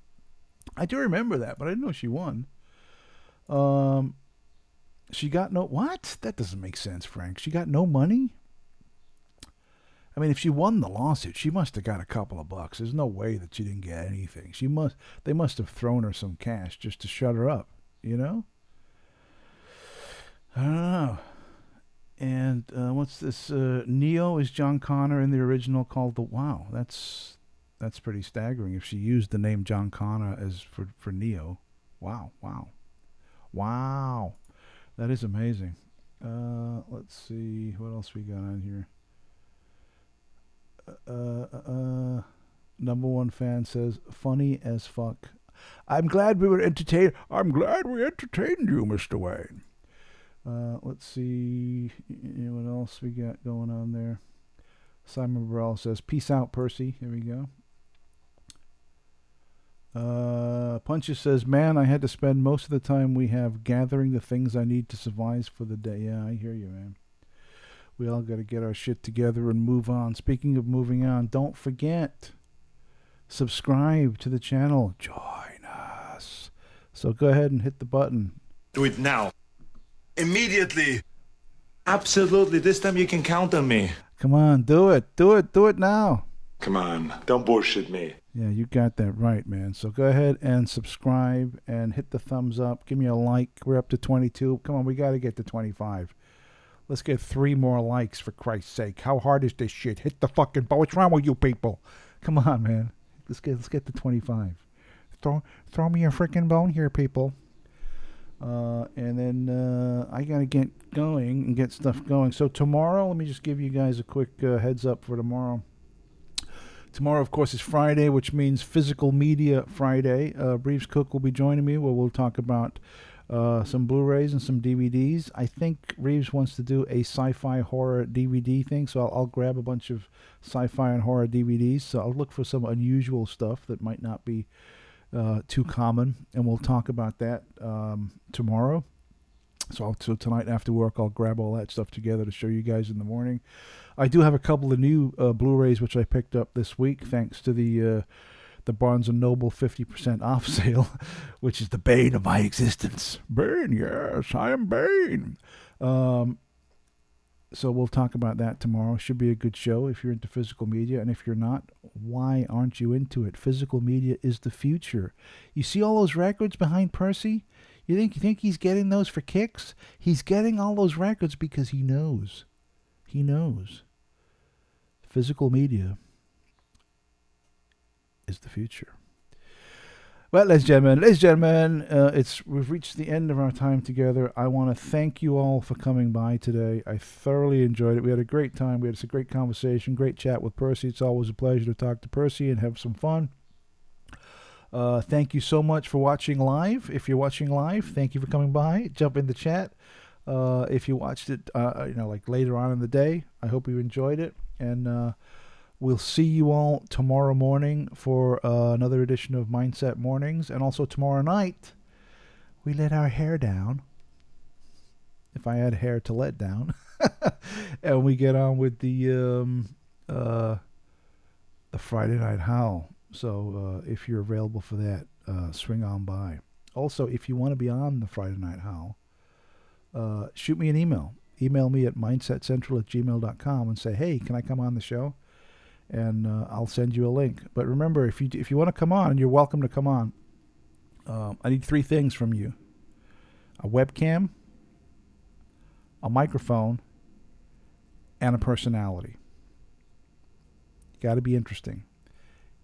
I do remember that, but I didn't know she won. She got no... What? That doesn't make sense, Frank. She got no money? I mean, if she won the lawsuit, she must have got a couple of bucks. There's no way that she didn't get anything. They must have thrown her some cash just to shut her up, you know? I don't know. And what's this? Neo is John Connor in the original called the... Wow, that's pretty staggering if she used the name John Connor as for Neo. Wow. That is amazing. Let's see what else we got on here. Number one fan says, funny as fuck. I'm glad we were entertained. I'm glad we entertained you, Mr. Wayne. Let's see what else we got going on there. Simon Burrell says, peace out, Percy. Here we go. Punches says, man, I had to spend most of the time we have gathering the things I need to survive for the day. Yeah, I hear you, man. We all got to get our shit together and move on. Speaking of moving on, don't forget, subscribe to the channel. Join us. So go ahead and hit the button. Do it now. Immediately. Absolutely. This time you can count on me. Come on, do it. Do it now. Come on. Don't bullshit me. Yeah, you got that right, man. So go ahead and subscribe and hit the thumbs up. Give me a like. We're up to 22. Come on, we got to get to 25. Let's get 3 more likes, for Christ's sake. How hard is this shit? Hit the fucking button. What's wrong with you people? Come on, man. Let's get to 25. Throw me a freaking bone here, people. And then I got to get going and get stuff going. So tomorrow, let me just give you guys a quick heads up for tomorrow. Tomorrow, of course, is Friday, which means Physical Media Friday. Reeves Cook will be joining me where we'll talk about some Blu-rays and some DVDs. I think Reeves wants to do a sci-fi horror DVD thing, so I'll grab a bunch of sci-fi and horror DVDs. So I'll look for some unusual stuff that might not be too common, and we'll talk about that tomorrow. So tonight after work, I'll grab all that stuff together to show you guys in the morning. I do have a couple of new Blu-rays which I picked up this week thanks to the Barnes & Noble 50% off sale, which is the bane of my existence. Bane, yes, I am Bane. So we'll talk about that tomorrow. Should be a good show if you're into physical media. And if you're not, why aren't you into it? Physical media is the future. You see all those records behind Percy? You think he's getting those for kicks? He's getting all those records because he knows. He knows. Physical media is the future. Well, ladies and gentlemen, we've reached the end of our time together. I want to thank you all for coming by today. I thoroughly enjoyed it. We had a great time. We had a great conversation, great chat with Percy. It's always a pleasure to talk to Percy and have some fun. Thank you so much for watching live. If you're watching live, thank you for coming by. Jump in the chat. If you watched it, like later on in the day, I hope you enjoyed it. And we'll see you all tomorrow morning for another edition of Mindset Mornings. And also tomorrow night, we let our hair down. If I had hair to let down. And we get on with the Friday Night Howl. So if you're available for that, swing on by. Also, if you want to be on the Friday Night Howl, shoot me an email. Email me at mindsetcentral@gmail.com and say, hey, can I come on the show? And I'll send you a link. But remember, if you want to come on, you're welcome to come on. I need 3 things from you: a webcam, a microphone, and a personality. You got to be interesting.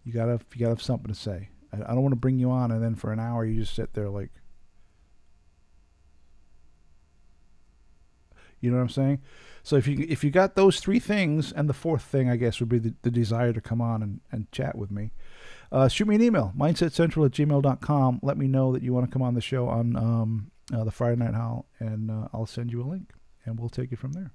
You gotta have something to say. I don't want to bring you on and then for an hour you just sit there like, you know what I'm saying? So if you got those 3 things, and the 4th thing I guess would be the desire to come on and chat with me, shoot me an email, mindsetcentral@gmail.com. Let me know that you want to come on the show on the Friday Night Howl, and I'll send you a link, and we'll take it from there.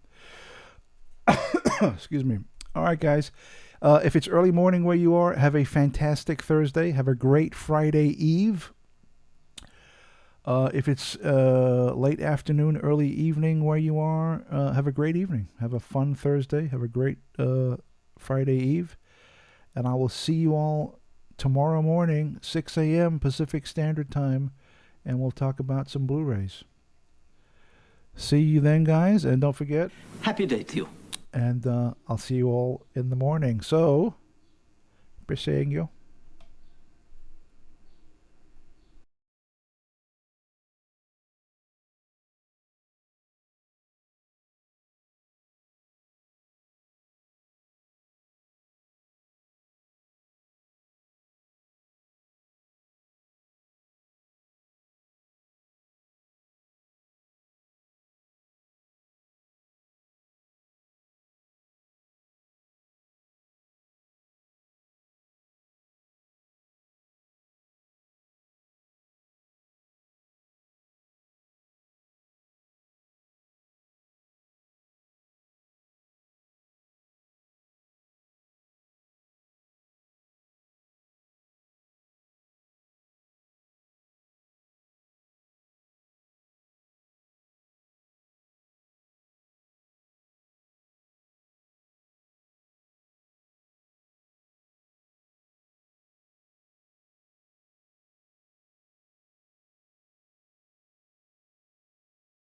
Excuse me. All right, guys. If it's early morning where you are, have a fantastic Thursday. Have a great Friday Eve. If it's late afternoon, early evening where you are, have a great evening. Have a fun Thursday. Have a great Friday Eve. And I will see you all tomorrow morning, 6 a.m. Pacific Standard Time, and we'll talk about some Blu-rays. See you then, guys, and don't forget... Happy day to you. And I'll see you all in the morning. So, Percy.